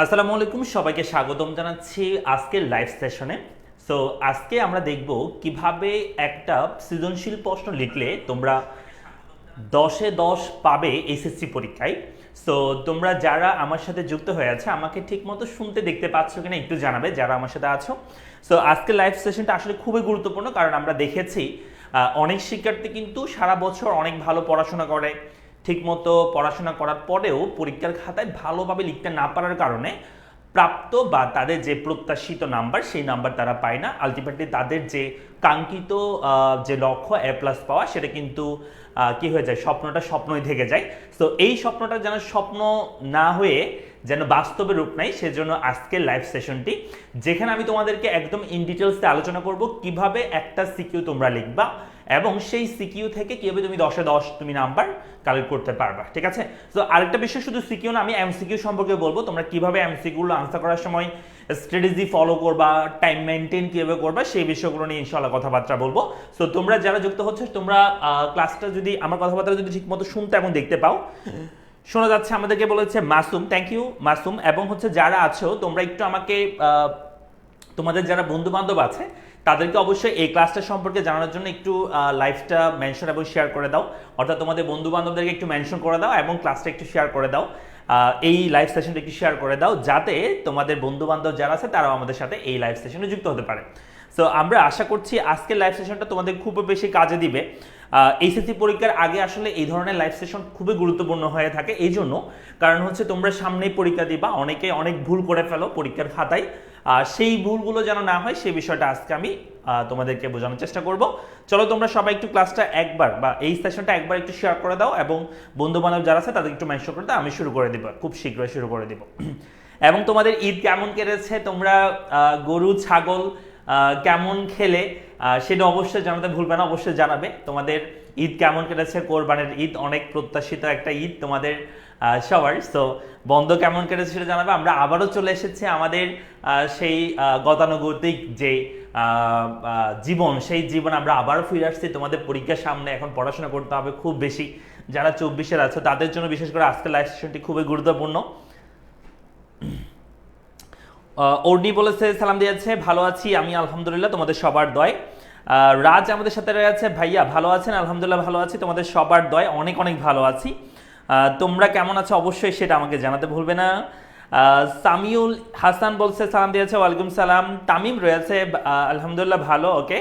আসসালামু আলাইকুম, সবাইকে স্বাগতম জানাচ্ছি আজকের লাইভ সেশনে। সো আজকে আমরা দেখব কিভাবে একটা সৃজনশীল প্রশ্ন লিখলে তোমরা 10-এ 10 পাবে এসএসসি পরীক্ষায়। সো তোমরা যারা আমার সাথে যুক্ত হয়ে আছে আমাকে ঠিকমতো শুনতে দেখতে পাচ্ছ কিনা একটু জানাবে যারা আমার সাথে আছো। সো আজকে লাইভ সেশনটা আসলে খুবই গুরুত্বপূর্ণ, কারণ আমরা দেখেছি অনেক শিক্ষার্থী কিন্তু সারা বছর অনেক ভালো পড়াশোনা করে, ঠিকমতো পড়াশোনা করার পরেও পরীক্ষার খাতায় ভালোভাবে লিখতে না পারার কারণে প্রাপ্ত বা তাদের যে প্রত্যাশিত নাম্বার সেই নাম্বার তারা পায় না। আলটিমেটলি তাদের যে কাঙ্ক্ষিত যে লক্ষ্য A+ পাওয়া, সেটা কিন্তু কি হয়ে যায়, স্বপ্নটা স্বপ্নই থেকে যায়। তো এই স্বপ্নটা যেন স্বপ্ন না হয়ে যেন বাস্তবে রূপ নেয়, সেজন্য আজকের লাইভ সেশনটি, যেখানে আমি তোমাদেরকে একদম ইন ডিটেলসে আলোচনা করব কিভাবে একটা সিকিউ তোমরা লিখবা এবং সেই সিকিউ থেকে কিভাবে তুমি 10-এ 10 তুমি নাম্বার কালেক্ট করতে পারবা। ঠিক আছে? তো আরেকটা বিষয়, শুধু সিকিউ না, আমি এমসিকিউ সম্পর্কে বলবো, তোমরা কিভাবে এমসিকিউগুলো আনসার করার সময় স্ট্র্যাটেজি ফলো করবা, টাইম মেনটেন কিভাবে করবা, সেই বিষয়গুলো নিয়ে ইনশাআল্লাহ কথাবার্তা বলবো। সো তোমরা যারা যুক্ত হচ্ছে, তোমরা ক্লাসটা যদি আমার কথাবার্তা যদি ঠিকমতো শুনতে এবং দেখতে পাও, শোনা যাচ্ছে, আমাদেরকে বলেছে মাসুম, থ্যাংক ইউ মাসুম। এবং হচ্ছে যারা আছো তোমরা একটু আমাকে তোমাদের যারা বন্ধু বান্ধব আছে তাদেরকে অবশ্যই এই ক্লাসটা সম্পর্কে জানানোর জন্য একটু লাইভটা মেনশন এবং শেয়ার করে দাও। অর্থাৎ তোমাদের বন্ধু বান্ধবদেরকে একটু মেনশন করে দাও এবং ক্লাসটা একটু শেয়ার করে দাও, এই লাইভ সেশনটা একটু শেয়ার করে দাও, যাতে তোমাদের বন্ধু বান্ধব যারা আছে তারাও আমাদের সাথে এই লাইভ সেশনে যুক্ত হতে পারে। সো আমরা আশা করছি আজকের লাইভ সেশনটা তোমাদের খুব বেশি কাজে দিবে। এইচএসসি পরীক্ষার আগে আসলে এই ধরনের লাইভ সেশন খুবই গুরুত্বপূর্ণ হয়ে থাকে। এই জন্য, কারণ হচ্ছে তোমরা সামনেই পরীক্ষা দিবা, অনেকে অনেক ভুল করে ফেলো পরীক্ষার খাতায়, সেই ভুলগুলো যেন না হয় সেই বিষয়টা আজকে আমি তোমাদেরকে বোঝানোর চেষ্টা করব। চলো তোমরা সবাই একটু ক্লাসটা একবার বা এই সেশনটা একবার একটু শেয়ার করে দাও এবং বন্ধু বান্ধব যারা আছে তাদের একটু মেনশন করে দাও। আমি শুরু করে দিব, খুব শীঘ্রই শুরু করে দিব। এবং তোমাদের ঈদ কেমন কেটেছে, তোমরা গরু ছাগল কেমন খেলে সেটা অবশ্যই জানাতে ভুলবে না, অবশ্যই জানাবে তোমাদের ঈদ কেমন কেটেছে। কোরবানির ঈদ অনেক প্রত্যাশিত একটা ঈদ তোমাদের সবার। সো বন্ধ কেমন কেটেছে সেটা জানাবে। আমরা আবারও চলে এসেছি আমাদের সেই গতানুগতিক যে জীবন, সেই জীবন আমরা আবারও ফিরে আসছি। তোমাদের পরীক্ষার সামনে এখন পড়াশোনা করতে হবে খুব বেশি। যারা 24-এর আছে তাদের জন্য বিশেষ করে আজকের লাইভ সেশনটি খুবই গুরুত্বপূর্ণ। অর্নি বলেছে, সালাম দিয়েছে, ভালো আছি আমি আলহামদুলিল্লাহ, তোমাদের সবার দয়। রাজ আমাদের সাথে রয়েছে, ভাইয়া ভালো আছেন? আলহামদুলিল্লাহ ভালো আছি, তোমাদের সবার দয় অনেক অনেক ভালো আছি। তোমরা কেমন আছো অবশ্যই সেটা আমাকে জানাতে ভুলবে না। সামিউল হাসান বলছে, সালাম দিয়েছে, ওয়ালাইকুম সালাম। তামিম রয়েছে, আলহামদুলিল্লাহ ভালো, ওকে।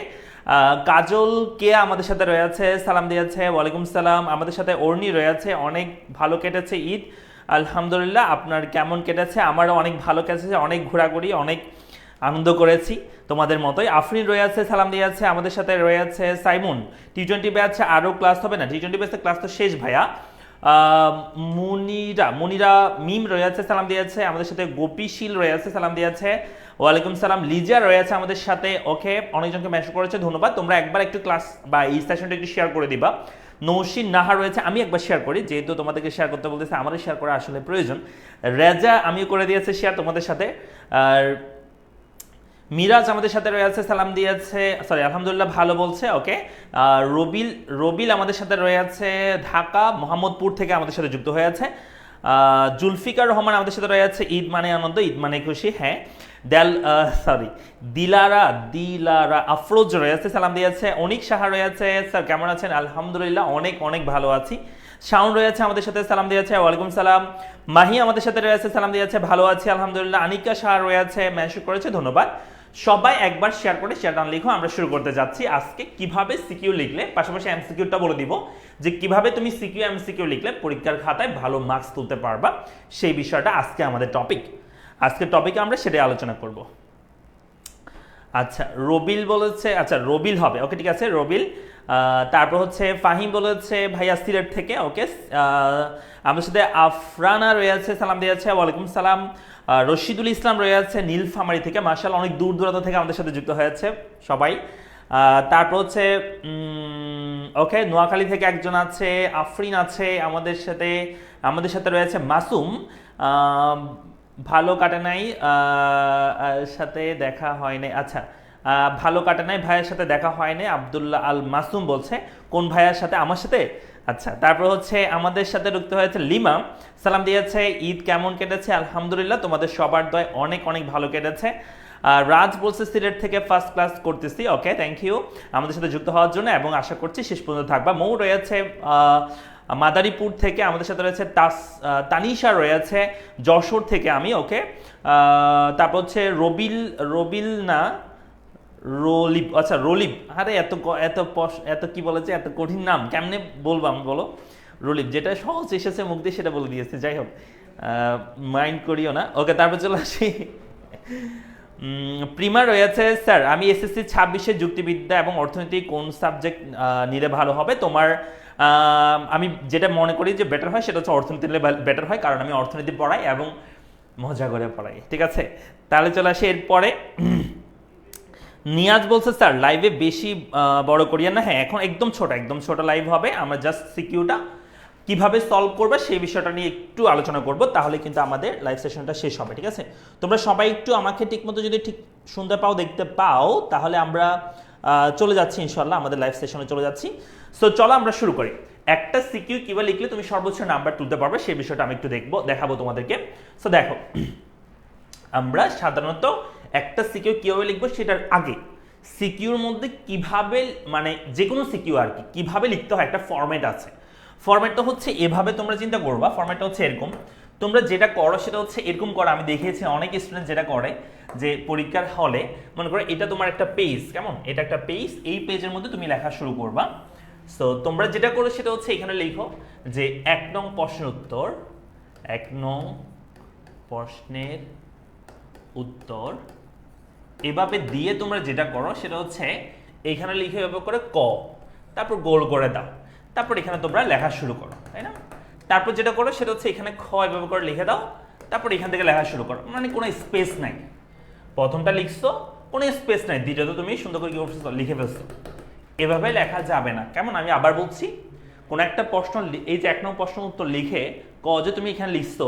কাজল কে আমাদের সাথে রয়েছে, সালাম দিয়েছে, ওয়ালাইকুম সালাম। আমাদের সাথে অর্নি রয়েছে, অনেক ভালো কেটেছে ঈদ আলহামদুলিল্লাহ, আপনার কেমন কেটেছে? আমারও অনেক ভালো কেটেছে, অনেক ঘোরাঘুরি, অনেক আনন্দ করেছি তোমাদের মতোই। আফরিন রয়েছে, সালাম দিয়েছে, আমাদের সাথে রয়েছে সাইমন। টি20 ব্যাচে আরও ক্লাস হবে না? টি20 ব্যাচে ক্লাস তো শেষ ভাইয়া। মনিরা মিম রয়েছে, সালাম দিয়েছে, আমাদের সাথে গোপীশীল রয়েছে, সালাম দিয়েছে, ওয়ালাইকুম সালাম। লিজা রয়েছে আমাদের সাথে, ওকে, অনেকজনকে মেসেজ করেছে, ধন্যবাদ। তোমরা একবার একটু ক্লাস বা এই সেশনটা একটু শেয়ার করে দিবা। নৌশিন নাহা রয়েছে, আমি একবার শেয়ার করি, যেহেতু তোমাদেরকে শেয়ার করতে বলতেছে, আমারও শেয়ার করা আসলে প্রয়োজন। রেজা আমিও করে দিয়েছে শেয়ার তোমাদের সাথে। আর মিরাজ আমাদের সাথে রয়েছে, সালাম দিয়েছে, সরি আলহামদুলিল্লাহ ভালো বলছে, ওকে। রবিল আমাদের সাথে রয়েছে ঢাকা মোহাম্মদপুর থেকে আমাদের সাথে যুক্ত হয়েছে। জুলফিকার রহমান আমাদের সাথে রয়েছে, ঈদ মানে আনন্দ, ঈদ মানে খুশি, হ্যাঁ। দিলারা আফরোজ রয়েছে, সালাম দিয়েছে। অনিক সাহা রয়েছে, স্যার কেমন আছেন? আলহামদুলিল্লাহ অনেক অনেক ভালো আছি। শাওন রয়েছে আমাদের সাথে, সালাম দিয়েছে, ওয়ালাইকুম সালাম। মাহি আমাদের সাথে রয়েছে, সালাম দিয়েছে, ভালো আছি আলহামদুলিল্লাহ। আনিকা শাহ রয়েছে, মেনশন করেছে, ধন্যবাদ। সবাই একবার শেয়ার করে শেয়ারটা লিখো। আমরা শুরু করতে যাচ্ছি আজকে কিভাবে সিকিউ লিখলে, পাশাপাশি এমসিকিউটা বলে দিব যে কিভাবে তুমি সিকিউ এমসিকিউ লিখলে পরীক্ষার খাতায় ভালো মার্কস তুলতে পারবা, সেই বিষয়টা আজকে আমাদের টপিক। আজকের টপিকে আমরা সেটাই আলোচনা করব। আচ্ছা, রবিল বলেছে, আচ্ছা রবিল হবে, ওকে ঠিক আছে রবিল। তারপর হচ্ছে ফাহিম বলেছে, ভাইয়া সিলেট থেকে, ওকে। আমাদের সাথে আফরানা রয়েছে, সালাম দিয়েছে, ওয়ালাইকুম সালাম। রশিদুল ইসলাম রয়েছে নীলফামারী থেকে, মার্শাল্লাহ অনেক দূর দূরান্ত থেকে আমাদের সাথে যুক্ত হয়েছে সবাই। তারপর হচ্ছে ওকে, নোয়াখালী থেকে একজন আছে, আফরিন আছে আমাদের সাথে রয়েছে মাসুম। ভালো কাটে নাই, সাথে দেখা হয় নাই, আচ্ছা ভালো কাটে নাই, ভাইয়ের সাথে দেখা হয় নাই, আব্দুল্লাহ আল মাসুম বলছে। কোন ভাইয়ের সাথে? আমার সাথে? আচ্ছা, তারপর হচ্ছে আমাদের সাথে ঢুকতে হয়েছে লিমা, সালাম দিয়েছে, ঈদ কেমন কেটেছে? আলহামদুলিল্লাহ, তোমাদের সবার দয় অনেক অনেক ভালো কেটেছে। রাজ বলছে সিলেট থেকে ফার্স্ট ক্লাস করতেছি, ওকে থ্যাংক ইউ আমাদের সাথে যুক্ত হওয়ার জন্য, এবং আশা করছি শেষ পর্যন্ত থাকবা। মৌ রয়েছে মাদারীপুর থেকে আমাদের সাথে রয়েছে, তানিশা রয়েছে যশোর থেকে, আমি ওকে। তারপর হচ্ছে রবিল, রবিল না রোলিপ, আচ্ছা রোলিপ, আরে এত এত এত কি বলেছে, এত কঠিন নাম কেমনে বলবো আমি বলো? রোলিপ, যেটা সহজ এসেছে মুখ দিয়ে সেটা বলে দিয়েছে, যাই হোক মাইন্ড করিও না, ওকে। তারপর চলে আসি প্রিমা রয়েছে, স্যার আমি এসএসসি 26-এ যুক্তিবিদ্যা এবং অর্থনীতি কোন সাবজেক্ট নিলে ভালো হবে? তোমার আমি যেটা মনে করি যে বেটার হয় সেটা হচ্ছে অর্থনীতি নিলে বেটার হয়, কারণ আমি অর্থনীতি পড়াই এবং মজা করে পড়াই, ঠিক আছে। তাহলে চলে আসি এরপরে। নিয়াজ বলছে স্যার লাইভে বেশি বড় করিয়া না? হ্যাঁ, এখন একদম ছোট লাইভ হবে, আমরা জাস্ট সিকিউটা কিভাবে সলভ করবে সেই বিষয়টা নিয়ে একটু আলোচনা করব, তাহলে কিন্তু আমাদের লাইভ সেশনটা শেষ হবে, ঠিক আছে। তোমরা সবাই একটু আমাকে ঠিকমতো যদি ঠিক শুনতে পাও, দেখতে পাও, তাহলে আমরা চলে যাচ্ছি ইনশাল্লাহ, আমাদের লাইভ সেশনে চলে যাচ্ছি। সো চলো আমরা শুরু করি। একটা সিকিউ কিভাবে লিখলে তুমি সর্বোচ্চ নাম্বার তুলতে পারবে সেই বিষয়টা আমি একটু দেখাবো তোমাদেরকে। সো দেখো, আমরা সাধারণত একটা সিকিউ কিভাবে লিখবো সেটার আগে সিকিউর মধ্যে কিভাবে, মানে যে কোনো সিকিউ আর কি কিভাবে লিখতে হয় একটা ফরম্যাট আছে। ফরম্যাটটা হচ্ছে এভাবে, তোমরা চিন্তা করবা ফরম্যাটটা হচ্ছে এরকম। তোমরা যেটা করো সেটা হচ্ছে এরকম করো, আমি দেখেছি অনেক স্টুডেন্ট যেটা করে যে পরীক্ষার হলে মনে করো এটা তোমার একটা পেজ, কেমন, এটা একটা পেজ, এই পেজের মধ্যে তুমি লেখা শুরু করবা। সো তোমরা যেটা করো সেটা হচ্ছে এখানে লিখো যে 1 নং প্রশ্নের উত্তর, 1 নং প্রশ্নের উত্তর, এভাবে দিয়ে তোমরা যেটা করো সেটা হচ্ছে এখানে লিখে এভাবে করে ক, তারপর গোল করে দাও, তারপর এখানে তোমরা লেখা শুরু করো, তাই না? তারপর যেটা করো সেটা হচ্ছে এখানে খ এভাবে করে লিখে দাও, তারপর এখান থেকে লেখা শুরু করো, মানে কোনো স্পেস নাই। প্রথমটা লিখছো, কোনো স্পেস নাই, দ্বিতীয়ত তুমি সুন্দর করে কি করছো, লিখে ফেলছো। এভাবে লেখা যাবে না, কেমন? আমি আবার বলছি, কোন একটা প্রশ্ন, এই যে 1 নং প্রশ্ন উত্তর লিখে ক যে তুমি এখানে লিখছো,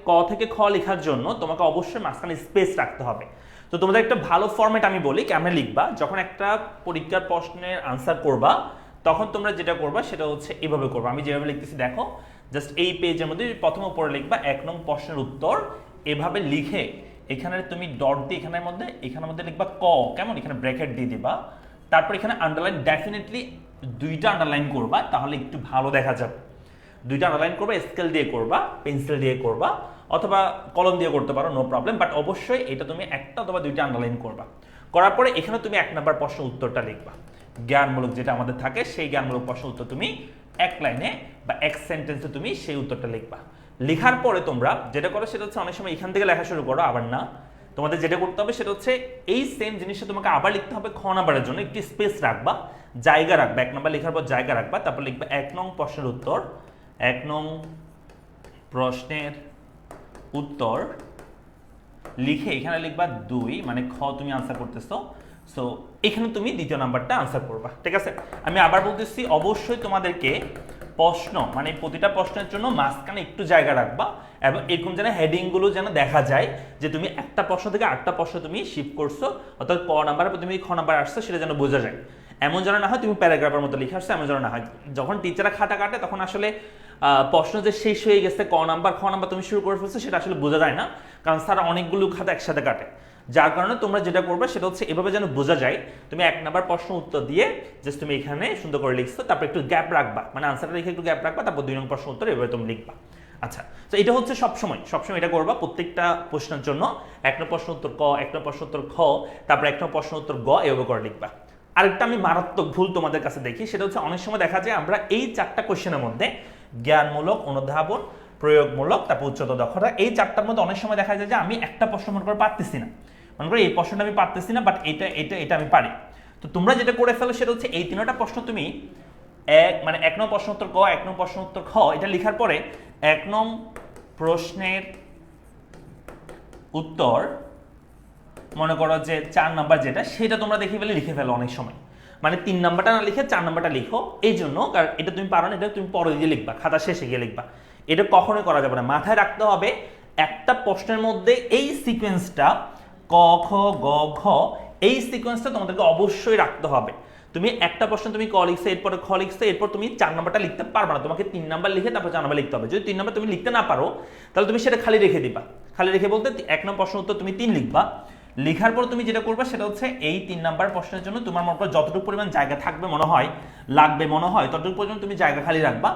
ক থেকে খ লেখার জন্য তোমাকে অবশ্যই মাঝখানে স্পেস রাখতে হবে। তো তোমাদের একটা ভালো ফরম্যাট আমি বলি কেমন লিখবা, যখন একটা পরীক্ষার প্রশ্নের আনসার করবা তখন তোমরা যেটা করবা সেটা হচ্ছে এভাবে করবা, আমি যেভাবে লিখতেছি দেখো, জাস্ট এই পেজের মধ্যে প্রথম উপরে লিখবা 1 নং প্রশ্নের উত্তর, এভাবে লিখে এখানে তুমি ডট দিয়ে এখানের মধ্যে লিখবা ক, কেমন, এখানে ব্র্যাকেট দিয়ে দিবা, তারপর এখানে আন্ডারলাইন, ডেফিনেটলি 2টা আন্ডারলাইন করবা, তাহলে একটু ভালো দেখা যাবে। 2টা আন্ডারলাইন করবা, স্কেল দিয়ে করবা, পেন্সিল দিয়ে করবা, অথবা কলম দিয়ে করতে পারো, নো প্রবলেম, বাট অবশ্যই এটা তুমি একটা অথবা 2টা আন্ডারলাইন করবা। করার পরে এখানে তুমি 1 নাম্বার প্রশ্ন উত্তরটা লিখবা, জ্ঞানমূলক যেটা আমাদের থাকে সেই জ্ঞানমূলক প্রশ্ন উত্তর তুমি এক লাইনে বা এক সেন্টেন্সে তুমি সেই উত্তরটা লিখবা। লেখার পরে তোমরা যেটা করো সেটা হচ্ছে অনেক সময় এখান থেকে লেখা শুরু করো, আবার না, তোমাদের যেটা করতে হবে সেটা হচ্ছে এই সেম জিনিসটা তোমাকে আবার লিখতে হবে, খ নাম্বারের জন্য একটি স্পেস রাখবা, জায়গা রাখবা, 1 নাম্বার লেখার পর জায়গা রাখবা, তারপর লিখবা 1 নং প্রশ্নের উত্তর, 1 নং প্রশ্নের উত্তর লিখে এখানে লিখবা 2, মানে খ তুমি আনসার করতেছো। সো এখানে তুমি দ্বিতীয় নাম্বারটা আনসার করবা, ঠিক আছে। আমি আবার বলতেছি, অবশ্যই তোমাদেরকে প্রশ্ন, মানে প্রতিটা প্রশ্নের জন্য মাঝখানে একটু জায়গা রাখবা, এবং এরকম যেন হেডিংগুলো যেন দেখা যায় যে তুমি একটা প্রশ্ন থেকে আরেকটা প্রশ্ন তুমি শিফট করছো, অর্থাৎ ক নাম্বারে তুমি খ নাম্বার আসছো সেটা যেন বোঝা যায়। এমন যেন না হয় তুমি প্যারাগ্রাফের মতো লিখে আসছো, এমন যেন না হয় যখন টিচাররা খাতা কাটে তখন আসলে প্রশ্ন যে শেষ হয়ে গেছে, ক নাম্বার খ নাম্বার তুমি শুরু করে ফেলছো, সেটা আসলে বোঝা যায় না, কারণ স্যার অনেকগুলো খাতা একসাথে কাটে। যার কারণে তোমরা যেটা করবে সেটা হচ্ছে এভাবে যেন বোঝা যায়, তুমি 1 নাম্বার প্রশ্ন উত্তর দিয়ে জাস্ট তুমি এখানে সুন্দর করে লিখছো, তারপর একটু গ্যাপ রাখবা, মানে আনসারটা লিখে একটু গ্যাপ রাখবা, তারপর 2 নং প্রশ্ন উত্তর এভাবে তুমি লিখবা। আচ্ছা, তো এটা হচ্ছে সবসময় এটা করবা প্রত্যেকটা প্রশ্নের জন্য, 1 নং প্রশ্ন উত্তর ক, 1 নং প্রশ্ন উত্তর খ, তারপর 1 নং প্রশ্ন উত্তর গ, এভাবে করে লিখবা। আরেকটা আমি মারাত্মক ভুল তোমাদের কাছে দেখি, সেটা হচ্ছে অনেক সময় দেখা যায় আমরা এই 4টা কোশ্চেনের মধ্যে জ্ঞানমূলক, অনুধাবন, প্রয়োগমূলক, তারপর উচ্চতর দক্ষতা, এই 4টার মধ্যে অনেক সময় দেখা যায় যে আমি একটা প্রশ্ন মনে করে পারতেছি না, মনে করি এই প্রশ্নটা আমি পারতেছি না, বাট এটা আমি পারি। তো তোমরা যেটা করে ফেলো সেটা হচ্ছে এই 3টা প্রশ্ন তুমি মানে 1 নং প্রশ্ন উত্তর ক, 1 নং প্রশ্ন উত্তর খ, এটা লেখার পরে 1 নং প্রশ্নের উত্তর মনে করো যে 4 নাম্বার যেটা, সেটা তোমরা লিখে ফেলো অনেক সময়, মানে 3 নাম্বারটা না লিখে 4 নাম্বারটা লিখো, এই জন্য কারণ এটা তুমি পারো না, এটা তুমি পরে গিয়ে লিখবা, খাতা শেষে গিয়ে লিখবা, এটা কখনোই করা যাবে না। মাথায় রাখতে হবে একটা প্রশ্নের মধ্যে এই সিকোয়েন্সটা ক খ গ ঘ, এই সিকোয়েন্সটা তোমাদেরকে অবশ্যই রাখতে হবে। তুমি একটা প্রশ্ন তুমি ক লিখছো, এরপরে খ লিখছো, এরপর তুমি 4 নাম্বারটা লিখতে পারবে না, তোমাকে 3 নাম্বার লিখে তারপর 4 নাম্বার লিখতে হবে। যদি 3 নাম্বার তুমি লিখতে না পারো তাহলে তুমি সেটা খালি রেখে দিবা। খালি রেখে বলতে 1 নম্বর প্রশ্ন উত্তর তুমি 3 লিখবা, লেখার পর তুমি যেটা করবে সেটা হচ্ছে এই 3 নাম্বার প্রশ্নের জন্য তোমার মনে করো যতটুকু পরিমাণ জায়গা থাকবে মনে হয় লাগবে মনে হয় ততটুকু পরিমাণ তুমি জায়গা খালি রাখবা,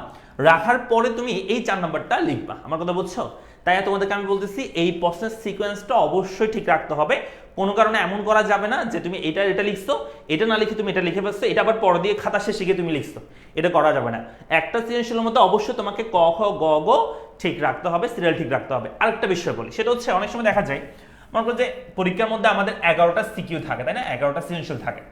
রাখার পরে তুমি এই 4 নাম্বারটা লিখবা। আমার কথা বুঝছো? তাই তোমাদেরকে আমি বলতেছি এই প্রশ্নের সিকোয়েন্সটা অবশ্যই ঠিক রাখতে হবে। কোনো কারণে এমন করা যাবে না যে তুমি এটা লিখছো, এটা না লিখে তুমি এটা লিখে ফেলছো, এটা আবার পরে দিয়ে খাতা শেষে গিয়ে তুমি লিখছো, এটা করা যাবে না। একটা সৃজনশীলের মধ্যে অবশ্যই তোমাকে ক খ গ ঘ ঠিক রাখতে হবে, সিরিয়াল ঠিক রাখতে হবে। আরেকটা বিষয় বলি, সেটা হচ্ছে অনেক সময় দেখা যায় মনে করো যে পরীক্ষার মধ্যে আমাদের 11টা সিকিউ থাকে, তাই না, 11টা সৃজনশীল থাকে।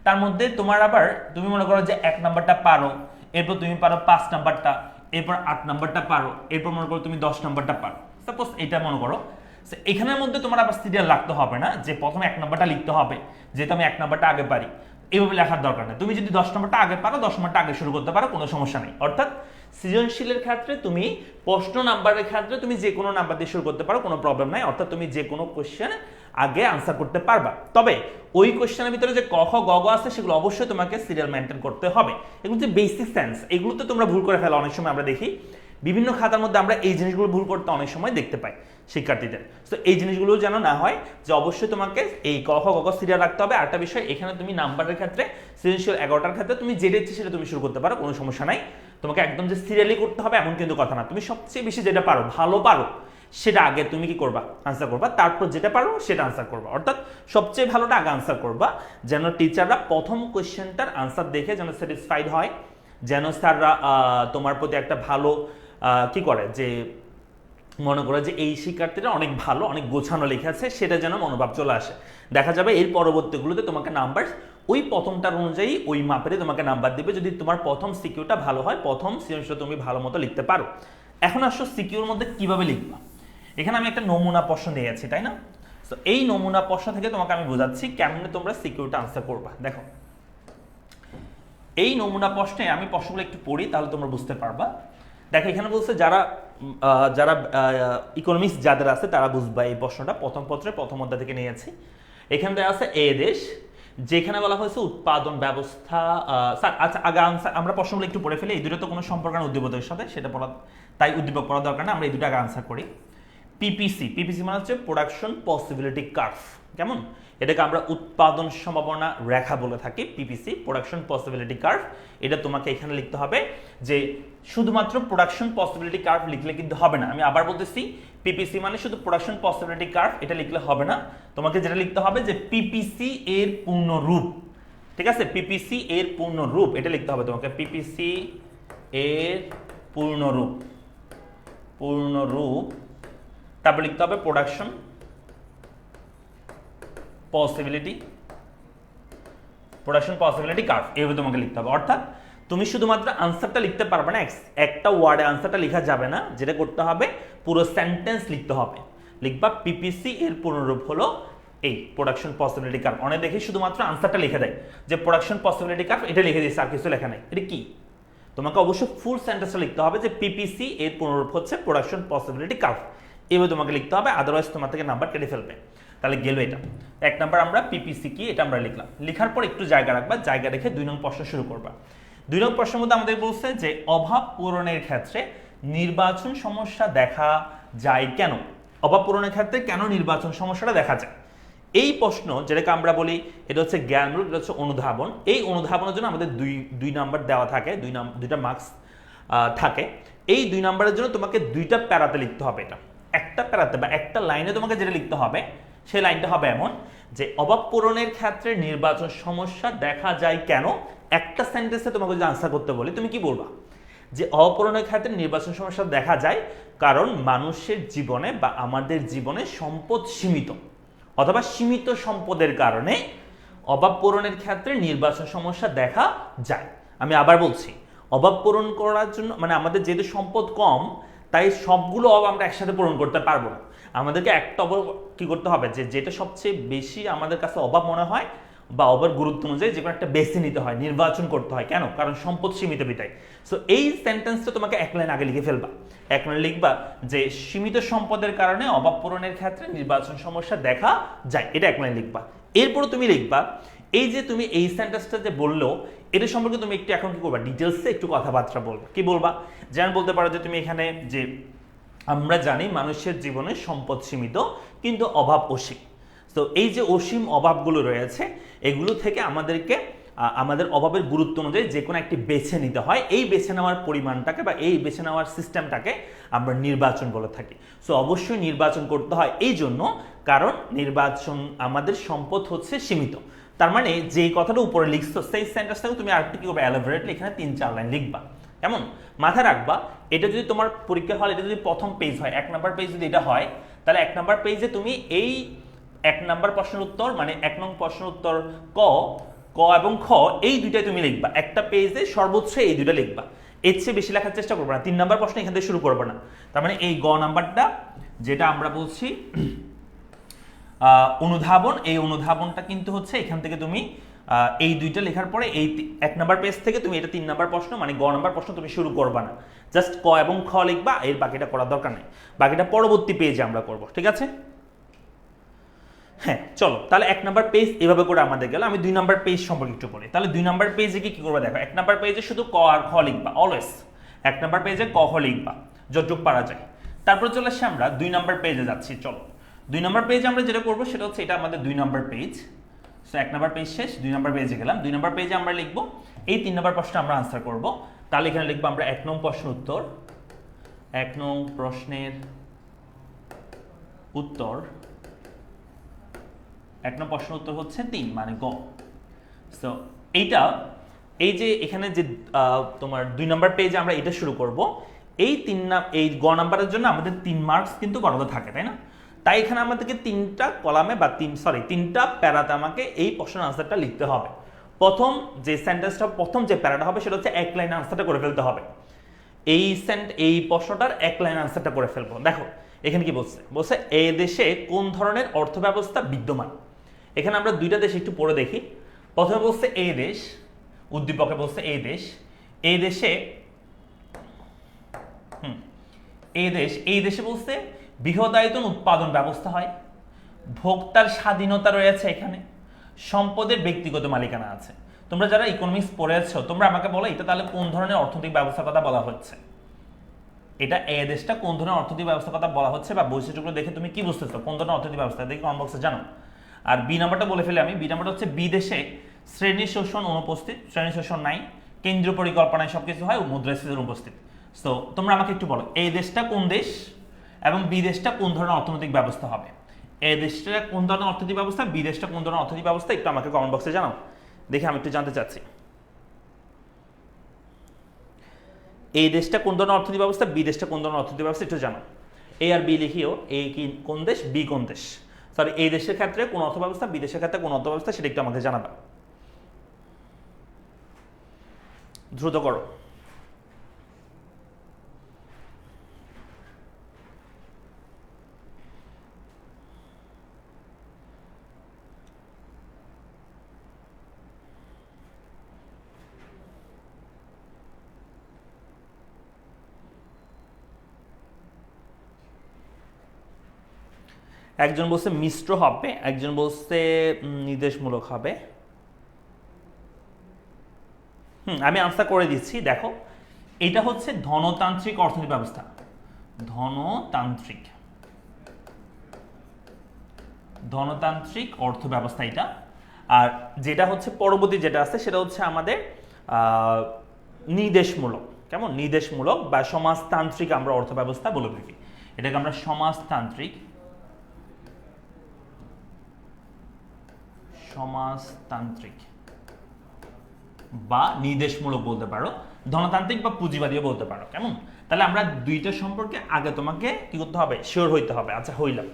তার মধ্যে তোমার আবার তুমি মনে করো যে 1 নাম্বারটা পারো, এরপর তুমি পারো 5 নাম্বারটা, এরপর 8 নাম্বারটা পারো, এরপর মনে করো তুমি 10 নাম্বারটা পারো, সাপোজ এটা মনে করো। এখানের মধ্যে তোমার আবার সিরিয়াল রাখতে হবে না যে প্রথমে 1 নাম্বারটা লিখতে হবে, যেহেতু আমি 1 নাম্বারটা আগে পারি, এইভাবে লেখার দরকার নেই। তুমি যদি 10 নাম্বারটা আগে পারো 10 নাম্বারটা আগে শুরু করতে পারো, কোনো সমস্যা নেই। অর্থাৎ সৃজনশীলের ক্ষেত্রে তুমি প্রশ্ন নাম্বারের ক্ষেত্রে তুমি যে কোনো নাম্বার দিয়ে শুরু করতে পারো, কোনো প্রবলেম নাই। অর্থাৎ তুমি যে কোনো কোশ্চেন আগে আনসার করতে পারবা। তবে ওই কোশ্চেনের ভিতরে যে ক খ গ ঘ আছে সেগুলো অবশ্যই তোমাকে সিরিয়াল মেনটেন করতে হবে। এগুলো যে বেসিক সেন্স, এগুলোতে তোমরা ভুল করে ফেলো অনেক সময়। আমরা দেখি বিভিন্ন খাতার মধ্যে আমরা এই জিনিসগুলো ভুল করতে অনেক সময় দেখতে পাই শিক্ষার্থীদের। তো এই জিনিসগুলো যেন না হয়, যে অবশ্যই তোমাকে এই ক খ গ ঘ সিরিয়াল রাখতে হবে। আরেকটা বিষয়, এখানে তুমি নাম্বারের ক্ষেত্রে সৃজনশীল 11টার ক্ষেত্রে তুমি যেটা ইচ্ছে সেটা তুমি শুরু করতে পারো, কোনো সমস্যা নাই। তোমাকে একদম যে সিরিয়ালি করতে হবে এমন কিন্তু কথা না। তুমি সবচেয়ে বেশি যেটা পারো, ভালো পারো, সেটা আগে তুমি কি করবা, আনসার করবা, তারপর যেটা পারো সেটা আনসার করবা। অর্থাৎ সবচেয়ে ভালোটা আগে আনসার করবা, যেন টিচাররা প্রথম কোশ্চেনটার আনসার দেখে যেন স্যাটিসফাইড হয়, যেন স্যাররা তোমার প্রতি একটা ভালো কি করে, যে মনে করে যে এই শিক্ষার্থীরা অনেক ভালো, অনেক গোছানো লেখা আছে, সেটা যেন মনোভাব চলে আসে। দেখা যাবে এর পরবর্তীগুলোতে তোমাকে নাম্বার ওই প্রথমটার অনুযায়ী ওই মাপেরে তোমাকে নাম্বার দিবে, যদি তোমার প্রথম সিকিউটা ভালো হয়, প্রথম সৃজনশীল তুমি ভালো মতো লিখতে পারো। এখন আসো সিকিউর মধ্যে কিভাবে লিখবা। এখানে আমি একটা নমুনা প্রশ্ন দিয়েছি, তাই না? তো এই নমুনা প্রশ্ন থেকে তোমাকে আমি বোঝাচ্ছি কেমনে তোমরা সিকিউরটা আনসার করবা। দেখো এই নমুনা প্রশ্নে আমি প্রশ্নগুলো একটু পড়ি, তাহলে তোমরা বুঝতে পারবা। দেখো এখানে বলছে যারা যারা ইকোনমিক্স যাদের আছে তারা বুঝবা এই প্রশ্নটা, প্রথম পত্রের প্রথম অধ্যায় থেকে নিয়েছি। এখানে দেওয়া আছে এ দেশ, যেখানে বলা হয়েছে উৎপাদন ব্যবস্থা। স্যার আচ্ছা আগে আনসার আমরা প্রশ্নগুলো একটু পড়ে ফেলি, এই দুটো তো কোনো সম্পর্ক না উদ্দীপকের সাথে, সেটা পড়া তাই উদ্দীপক পড়া দরকার না, আমরা এই দুটো আগে আনসার করি। পিপিসি, পিপিসি মানে হচ্ছে প্রোডাকশন পসিবিলিটি কার্ভ, কেমন, এটাকে আমরা উৎপাদন সম্ভাবনা রেখা বলে থাকি। পিপিসি প্রোডাকশন পসিবিলিটি কার্ভ, এটা তোমাকে এখানে লিখতে হবে। যে শুধুমাত্র প্রোডাকশন পসিবিলিটি কার্ভ লিখলে কিন্তু হবে না, আমি আবার বলতেছি পিপিসি মানে শুধু প্রোডাকশন পসিবিলিটি কার্ভ এটা লিখলে হবে না, তোমাকে যেটা লিখতে হবে যে পিপিসি এর পূর্ণ রূপ, ঠিক আছে, পিপিসি এর পূর্ণ রূপ এটা লিখতে হবে তোমাকে। পিপিসি এর পূর্ণ রূপ, পূর্ণ রূপ, তারপর লিখতে হবে production possibility, production possibility curve, এইভাবে তোমাকে লিখতে হবে। অর্থাৎ তুমি শুধুমাত্র আনসারটা লিখতে পারবে না, একটা ওয়ার্ডে আনসারটা লেখা যাবে না, যেটা করতে হবে পুরো সেন্টেন্স লিখতে হবে। লিখবা পিপিসি এর পূর্ণরূপ হলো এই প্রোডাকশন পসিবিলিটি কার্ভ। অনেক দেখি শুধুমাত্র আনসারটা লিখে দেয় যে প্রোডাকশন পসিবিলিটি কার্ভ, এটা লিখে দিয়েছে আর কিছু লেখা নেই, এটা কি? তোমাকে অবশ্যই ফুল সেন্টেন্সটা লিখতে হবে যে পিপিসি এর পূর্ণরূপ হচ্ছে প্রোডাকশন পসিবিলিটি কার্ভ, এইভাবে তোমাকে লিখতে হবে, আদারওয়াইজ তোমার থেকে নাম্বার কেটে ফেলবে। তাহলে গেল এটা 1 নাম্বার, আমরা পিপিসি কি এটা আমরা লিখলাম। লেখার পর একটু জায়গা রাখবা, জায়গা রেখে 2 নং প্রশ্ন শুরু করবা। 2 নং প্রশ্নের মধ্যে আমাদের বলছে যে অভাব পূরণের ক্ষেত্রে নির্বাচন সমস্যা দেখা যায় কেন? অভাব পূরণের ক্ষেত্রে কেন নির্বাচন সমস্যাটা দেখা যায়? এই প্রশ্ন যেটাকে আমরা বলি এটা হচ্ছে জ্ঞানমূলক, এটা হচ্ছে অনুধাবন। এই অনুধাবনের জন্য আমাদের দুই নাম্বার দেওয়া থাকে, দুইটা মার্কস থাকে। এই 2 নাম্বারের জন্য তোমাকে 2টা প্যারাতে লিখতে হবে। এটা একটা প্যারাতে বা একটা লাইনে তোমাকে যেটা লিখতে হবে সেই লাইনটা হবে এমন যে অভাব পূরণের ক্ষেত্রে নির্বাচন সমস্যা দেখা যায় কেন। একটা সেন্টেন্সে তোমাকে যদি আনসার করতে বলি তুমি কি বলবা? যে অভাব পূরণের ক্ষেত্রে নির্বাচন সমস্যা দেখা যায় কারণ মানুষের জীবনে বা আমাদের জীবনে সম্পদ সীমিত, অথবা সীমিত সম্পদের কারণে অভাব পূরণের ক্ষেত্রে নির্বাচন সমস্যা দেখা যায়। আমি আবার বলছি, অভাব পূরণ করার জন্য মানে আমাদের যেহেতু সম্পদ কম, তাই সবগুলো অভাব আমরা একসাথে পূরণ করতে পারবো না। আমাদেরকে একটা অভাব কি করতে হবে, যে যেটা সবচেয়ে বেশি আমাদের কাছে অভাব মনে হয় বা অভাব গুরুত্ব অনুযায়ী যে কোনো একটা বেছে নিতে হয়, নির্বাচন করতে হয়। কেন? কারণ সম্পদ সীমিত বিটাই। সো এই সেন্টেন্সটা তোমাকে 1 লাইন আগে লিখে ফেলবা। 1 লাইন লিখবা যে সীমিত সম্পদের কারণে অভাব পূরণের ক্ষেত্রে নির্বাচন সমস্যা দেখা যায়, এটা 1 লাইন লিখবা। এরপর তুমি লিখবা এই যে তুমি এই সেন্টেন্সটা যে বললো, এটা সম্পর্কে তুমি একটু এখন কি করবা, ডিটেলসে একটু কথাবার্তা বলবো। কি বলবা? যেমন বলতে পারো যে তুমি এখানে যে আমরা জানি মানুষের জীবনে সম্পদ সীমিত কিন্তু অভাব অসীম। তো এই যে অসীম অভাবগুলো রয়েছে, এগুলো থেকে আমাদেরকে আমাদের অভাবের গুরুত্ব অনুযায়ী যে কোনো একটি বেছে নিতে হয়। এই বেছে নেওয়ার পরিমাণটাকে বা এই বেছে নেওয়ার সিস্টেমটাকে আমরা নির্বাচন বলে থাকি। সো অবশ্যই নির্বাচন করতে হয় এই জন্য, কারণ নির্বাচন, আমাদের সম্পদ হচ্ছে সীমিত। তার মানে যে কথাটা উপরে লিখছো সেই সেন্টেন্সটাকে তুমি আরেকটু কি করবে, এলাবোরেটলি এখানে 3-4 লাইন লিখবা। কেমন? মাথায় রাখবা, এটা যদি তোমার পরীক্ষা হল, এটা যদি প্রথম পেজ হয়, 1 নাম্বার পেজ যদি এটা হয়, তাহলে 1 নাম্বার পেজে তুমি এই 1 নাম্বার প্রশ্নের উত্তর মানে 1 নং প্রশ্নের উত্তর ক এবং খ এই দুইটাই তুমি লিখবা। একটা পেজে সর্বোচ্চ এই দুইটা লিখবা, এর চেয়ে বেশি লেখার চেষ্টা করবে না। 3 নাম্বার প্রশ্ন এখান থেকে শুরু করবে না। তার মানে এই গ নাম্বারটা যেটা আমরা বলছি অনুধাবন, এই অনুধাবনটা কিন্তু হচ্ছে এখান থেকে তুমি এই দুইটা লেখার পরে এই 1 নাম্বার পেজ থেকে তুমি এটা 3 নাম্বার প্রশ্ন মানে গ নাম্বার প্রশ্ন তুমি শুরু করবা না। জাস্ট ক এবং খ লিখবা, এর বাকিটা করার দরকার নেই, বাকিটা পরবর্তী পেজে আমরা করব। ঠিক আছে? হ্যাঁ, চলো তাহলে 1 নাম্বার পেজ এভাবে করে আমাদের গেল। আমি 2 নাম্বার পেজ সম্পর্কে একটু বলি। তাহলে 2 নাম্বার পেজে কি করবে দেখো, 1 নাম্বার পেজে শুধু ক আর খ লিখবা, অলওয়েজ 1 নাম্বার পেজে ক খ লিখবা যতটুকু পারা যায়। তারপর চলে আসছে আমরা 2 নাম্বার পেজে যাচ্ছি। চলো 2 নাম্বার পেজে আমরা যেটা করবো সেটা হচ্ছে, এটা আমাদের 2 number page. So 1 number page শেষ, 2 নাম্বার পেজে গেলাম। 2 নাম্বার পেজে আমরা লিখবো এই 3 নাম্বার প্রশ্ন আমরা আনসার করব। তাহলে এখানে লিখবো আমরা 1 নং প্রশ্ন উত্তর, 1 নং প্রশ্নের উত্তর, 1 নং প্রশ্ন উত্তর হচ্ছে 3 মানে গ। সো এইটা, এই যে এখানে যে তোমার 2 নাম্বার পেজে আমরা এটা শুরু করব, এই এই গ নাম্বারের জন্য আমাদের 3 মার্কস কিন্তু বরাদ্দ থাকে, তাই না? তাই এখানে আমাদেরকে 3টা কলামে বা 3টা প্যারাতে আমাকে এই প্রশ্নের আনসারটা লিখতে হবে। প্রথম যে সেন্টেন্সটা, প্রথম যে প্যারাটা হবে সেটা হচ্ছে 1 লাইন আনসারটা করে ফেলতে হবে। এই প্রশ্নটার 1 লাইন আনসারটা করে ফেলবো। দেখো এখানে কি বলছে, বলছে এই দেশে কোন ধরনের অর্থব্যবস্থা বিদ্যমান। এখানে আমরা 2টা দেশ একটু পড়ে দেখি। প্রথমে বলছে এই দেশ, উদ্দীপকে বলছে এই দেশ, এই দেশে এই দেশে বলছে বৃহদায়তন উৎপাদন ব্যবস্থা হয়, ভোক্তার স্বাধীনতা রয়েছে, এখানে সম্পদের ব্যক্তিগত মালিকানা আছে। তোমরা যারা ইকোনমিক্স পড়েছো তোমরা আমাকে বলো এটা তাহলে কোন ধরনের অর্থনৈতিক ব্যবস্থার কথা বলা হচ্ছে, এটা এই দেশটা কোন ধরনের অর্থনৈতিক ব্যবস্থার কথা বলা হচ্ছে, বা বৈশিষ্ট্যগুলো দেখে তুমি কি বুঝতেছো কোন ধরনের অর্থনৈতিক ব্যবস্থা, দেখি কমেন্ট বক্সে জানো। আর বি নাম্বারটা বলে ফেলে আমি, বি নাম্বারটা হচ্ছে বিদেশে শ্রেণী শোষণ অনুপস্থিত, শ্রেণী শোষণ নাই, কেন্দ্রীয় পরিকল্পনায় সবকিছু হয়, মুদ্রাস্ফীতি অনুপস্থিত। সো তোমরা আমাকে একটু বলো এই দেশটা কোন দেশ এবং বিদেশটা কোন ধরনের অর্থনৈতিক ব্যবস্থা হবে। এই দেশটা কোন ধরনের অর্থনৈতিক ব্যবস্থা, বিদেশটা কোন ধরনের অর্থনৈতিক ব্যবস্থা, একটু আমাকে কমেন্ট বক্সে জানাও, দেখি আমি একটু জানতে চাচ্ছি। এই দেশটা কোন ধরনের অর্থনৈতিক ব্যবস্থা, বিদেশটা কোন ধরনের অর্থনৈতিক ব্যবস্থা একটু জানো। এ আর বি লিখিও, এ কি কোন দেশ, বি কোন দেশ, সরি এই দেশের ক্ষেত্রে কোন অর্থ ব্যবস্থা, বিদেশের ক্ষেত্রে কোন অর্থ ব্যবস্থা, সেটা একটু আমাকে জানাবা, দ্রুত করো। একজন বলছে মিশ্র হবে, একজন বলছে নির্দেশমূলক হবে। আমি আনসার করে দিচ্ছি। দেখো এটা হচ্ছে ধনতান্ত্রিক অর্থনৈতিক ব্যবস্থা, ধনতান্ত্রিক অর্থ ব্যবস্থা এটা। আর যেটা হচ্ছে পরবর্তী যেটা আছে সেটা হচ্ছে আমাদের নির্দেশমূলক, কেমন, নির্দেশমূলক বা সমাজতান্ত্রিক আমরা অর্থ ব্যবস্থা বলে থাকি, এটাকে আমরা সমাজতান্ত্রিক বা নির্দেশমূলক বলতে পারো, ধনতান্ত্রিক বা পুঁজিবাদীও বলতে পারো। কেমন? তাহলে আমরা দুইটা সম্পর্কে আগে তোমাকে কি করতে হবে, শিওর হইতে হবে। আচ্ছা হইলাম,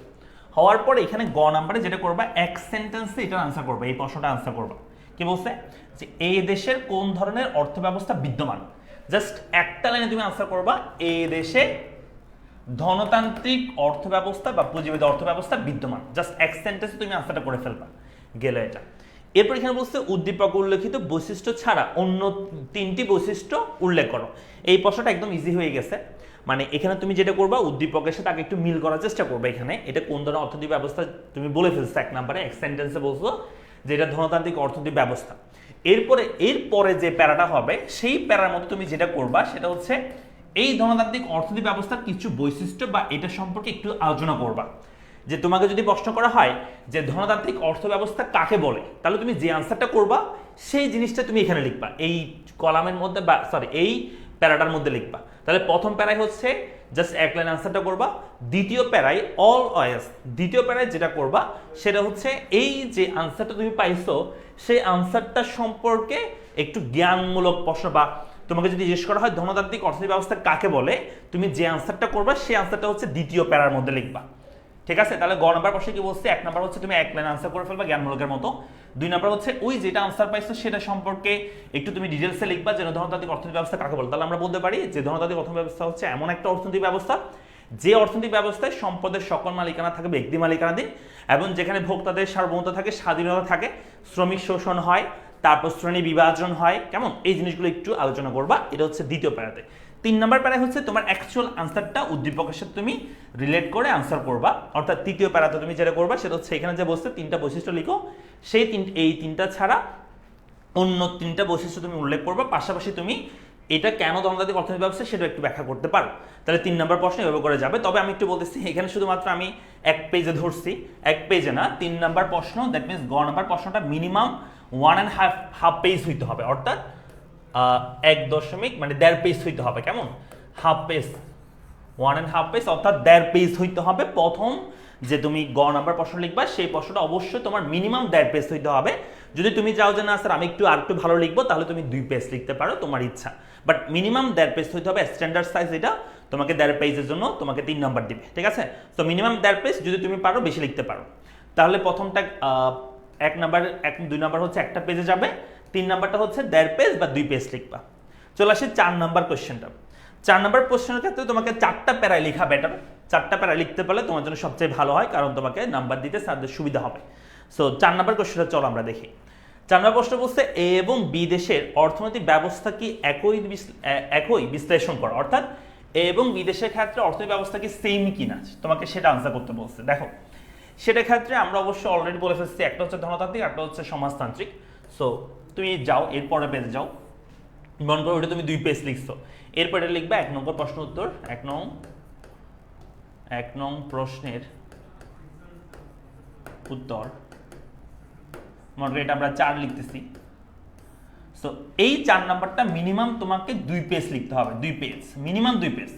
হওয়ার পরে এখানে গ নাম্বারে যেটা করবা, এক সেন্টেন্সে এটা আনসার করবা, এই প্রশ্নটা আনসার করবা। কি বলছে যে এই দেশের কোন ধরনের অর্থ ব্যবস্থা বিদ্যমান, জাস্ট একটা লাইনে তুমি আনসার করবা এই দেশে ধনতান্ত্রিক অর্থ ব্যবস্থা বা পুঁজিবাদী অর্থ ব্যবস্থা বিদ্যমান, জাস্ট এক সেন্টেন্সে তুমি আনসারটা করে ফেলবা, গেল এটা। এরপর এখানে বলছে উদ্দীপক উল্লেখিত বৈশিষ্ট্য ছাড়া অন্য 3টি বৈশিষ্ট্য উল্লেখ করো। এই প্রশ্নটা একদম ইজি হয়ে গেছে। মানে এখানে তুমি যেটা করবা, উদ্দীপকের সাথে আগে একটু মিল করার চেষ্টা করবে। এখানে এটা কোন ধরনের অর্থনৈতিক ব্যবস্থা তুমি বলে ফেলছো 1 নম্বরে, এক সেন্টেন্সে বলছো যেটা ধনতান্ত্রিক অর্থনৈতিক ব্যবস্থা। এরপরে যে প্যারাটা হবে সেই প্যারার মধ্যে তুমি যেটা করবা সেটা হচ্ছে এই ধনতান্ত্রিক অর্থনৈতিক ব্যবস্থার কিছু বৈশিষ্ট্য বা এটা সম্পর্কে একটু আলোচনা করবা। যে তোমাকে যদি প্রশ্ন করা হয় যে ধনতান্ত্রিক অর্থ ব্যবস্থা কাকে বলে, তাহলে তুমি যে আনসারটা করবা সেই জিনিসটা তুমি এখানে লিখবা, এই কলামের মধ্যে বা এই প্যারাটার মধ্যে লিখবা। তাহলে প্রথম প্যারায় হচ্ছে জাস্ট এক লাইন আনসারটা করবা, দ্বিতীয় প্যারায় অলওয়েজ, দ্বিতীয় প্যারায় যেটা করবা সেটা হচ্ছে এই যে আনসারটা তুমি পাইছো সেই আনসারটা সম্পর্কে একটু জ্ঞানমূলক প্রশ্ন, বা তোমাকে যদি জিজ্ঞেস করা হয় ধনতান্ত্রিক অর্থনৈতিক ব্যবস্থা কাকে বলে, তুমি যে আনসারটা করবা সেই আনসারটা হচ্ছে দ্বিতীয় প্যারার মধ্যে লিখবা। ঠিক আছে? তাহলে গ নাম্বার প্রশ্নে কি বলছে, এক নাম্বার হচ্ছে তুমি এক লাইন আনসার করে ফেলবা জ্ঞানমূলকের মতো, দুই নাম্বার হচ্ছে ওই যেটা আনসার পাইছো সেটা সম্পর্কে একটু তুমি ডিটেলসে লিখবা যে ধনতান্ত্রিক অর্থনৈতিক ব্যবস্থা কাকে বলে। তাহলে আমরা বলতে পারি যে ধনতান্ত্রিক অর্থনৈতিক ব্যবস্থা হচ্ছে এমন একটা অর্থনৈতিক ব্যবস্থা যে অর্থনৈতিক ব্যবস্থায় সম্পদের সকল মালিকানা থাকে ব্যক্তি মালিকানাধীন, এবং যেখানে ভোক্তাদের সার্বভৌমত্ব থাকে, স্বাধীনতা থাকে, শ্রমিক শোষণ হয়, তারপর শ্রেণী বিভাজন হয়, কেমন, এই জিনিসগুলো একটু আলোচনা করবা। এটা হচ্ছে দ্বিতীয় প্যারাতে। তিন নম্বর প্যারায় হচ্ছে তোমার অ্যাকচুয়াল আনসারটা উদ্দীপকের সাথে তুমি রিলেট করে আনসার করবা। অর্থাৎ তৃতীয় প্যারাতে তুমি যেটা করবা সেটা হচ্ছে এখানে যে বলছে তিনটা বৈশিষ্ট্য লিখো, সেই এই তিনটা ছাড়া অন্য তিনটা বৈশিষ্ট্য তুমি উল্লেখ করবা, পাশাপাশি তুমি এটা কেন ধনতান্ত্রিক অর্থনৈতিক ব্যবস্থা সেটা একটু ব্যাখ্যা করতে পারো। তাহলে তিন নম্বর প্রশ্ন এভাবে করে যাবে। তবে আমি একটু বলতেছি এখানে শুধুমাত্র আমি এক পেজে ধরছি, এক পেজে না, তিন নম্বর প্রশ্ন, দ্যাট মিনস গ নম্বর প্রশ্নটা মিনিমাম 1.5 পেজ হইতে হবে, অর্থাৎ 1.5 পেজ হইতে হবে, কেমন, হাফ পেজ, 1.5 পেজ অর্থাৎ 1.5 পেজ হইতে হবে। প্রথম যে তুমি গ নাম্বার প্রশ্ন লিখবা সেই প্রশ্নটা অবশ্যই তোমার মিনিমাম 1.5 পেজ হইতে হবে। যদি তুমি চাও যে না স্যার আমি আরেকটু ভালো লিখবো, তাহলে তুমি 2 পেজ লিখতে পারো, তোমার ইচ্ছা, বাট মিনিমাম 1.5 পেজ হইতে হবে। স্ট্যান্ডার্ড সাইজ এটা, তোমাকে 1.5 পেজের জন্য তোমাকে 3 নাম্বার দিবে, ঠিক আছে? তো মিনিমাম 1.5 পেজ, যদি তুমি পারো বেশি লিখতে পারো। তাহলে প্রথমটা 2 নাম্বার হচ্ছে একটা পেজে যাবে, 3 নাম্বারটা হচ্ছে 1.5 পেজ বা 2 পেজ লিখবা। চলে আসি 4 নাম্বার কোশ্চেনটা। 4 নাম্বার কোশ্চেনের ক্ষেত্রে তোমাকে 4টা প্যারায় লেখা বেটার, 4টা প্যারায় লিখতে পারলে তোমার জন্য সবচেয়ে ভালো হয়, কারণ তোমাকে নাম্বার দিতে স্যারদের সুবিধা হবে। সো 4 নাম্বার কোশ্চেনটা চলো আমরা দেখি। 4 নাম্বার প্রশ্ন বলছে এ এবং বি দেশের অর্থনৈতিক ব্যবস্থা কি একই বিশ্লেষণ করা, অর্থাৎ এ এবং বি দেশের ক্ষেত্রে অর্থনৈতিক ব্যবস্থা কি সেম কিনা, তোমাকে সেটা আনসার করতে বলছে। দেখো সেটার ক্ষেত্রে আমরা অবশ্যই অলরেডি বলে ফেলছি, একটা হচ্ছে ধনতান্ত্রিক, একটা হচ্ছে সমাজতান্ত্রিক। সো তুমি যাও এরপরে পেজে যাও, মনে করো ওটা তুমি 2 পেজ লিখছো, এরপরে লিখবা 1 নম্বর প্রশ্ন উত্তর, 1 নং প্রশ্নের উত্তর, মনে করো এটা আমরা 4 লিখতেছি। সো এই 4 নাম্বারটা মিনিমাম তোমাকে 2 পেজ লিখতে হবে, 2 পেজ, মিনিমাম 2 পেজ।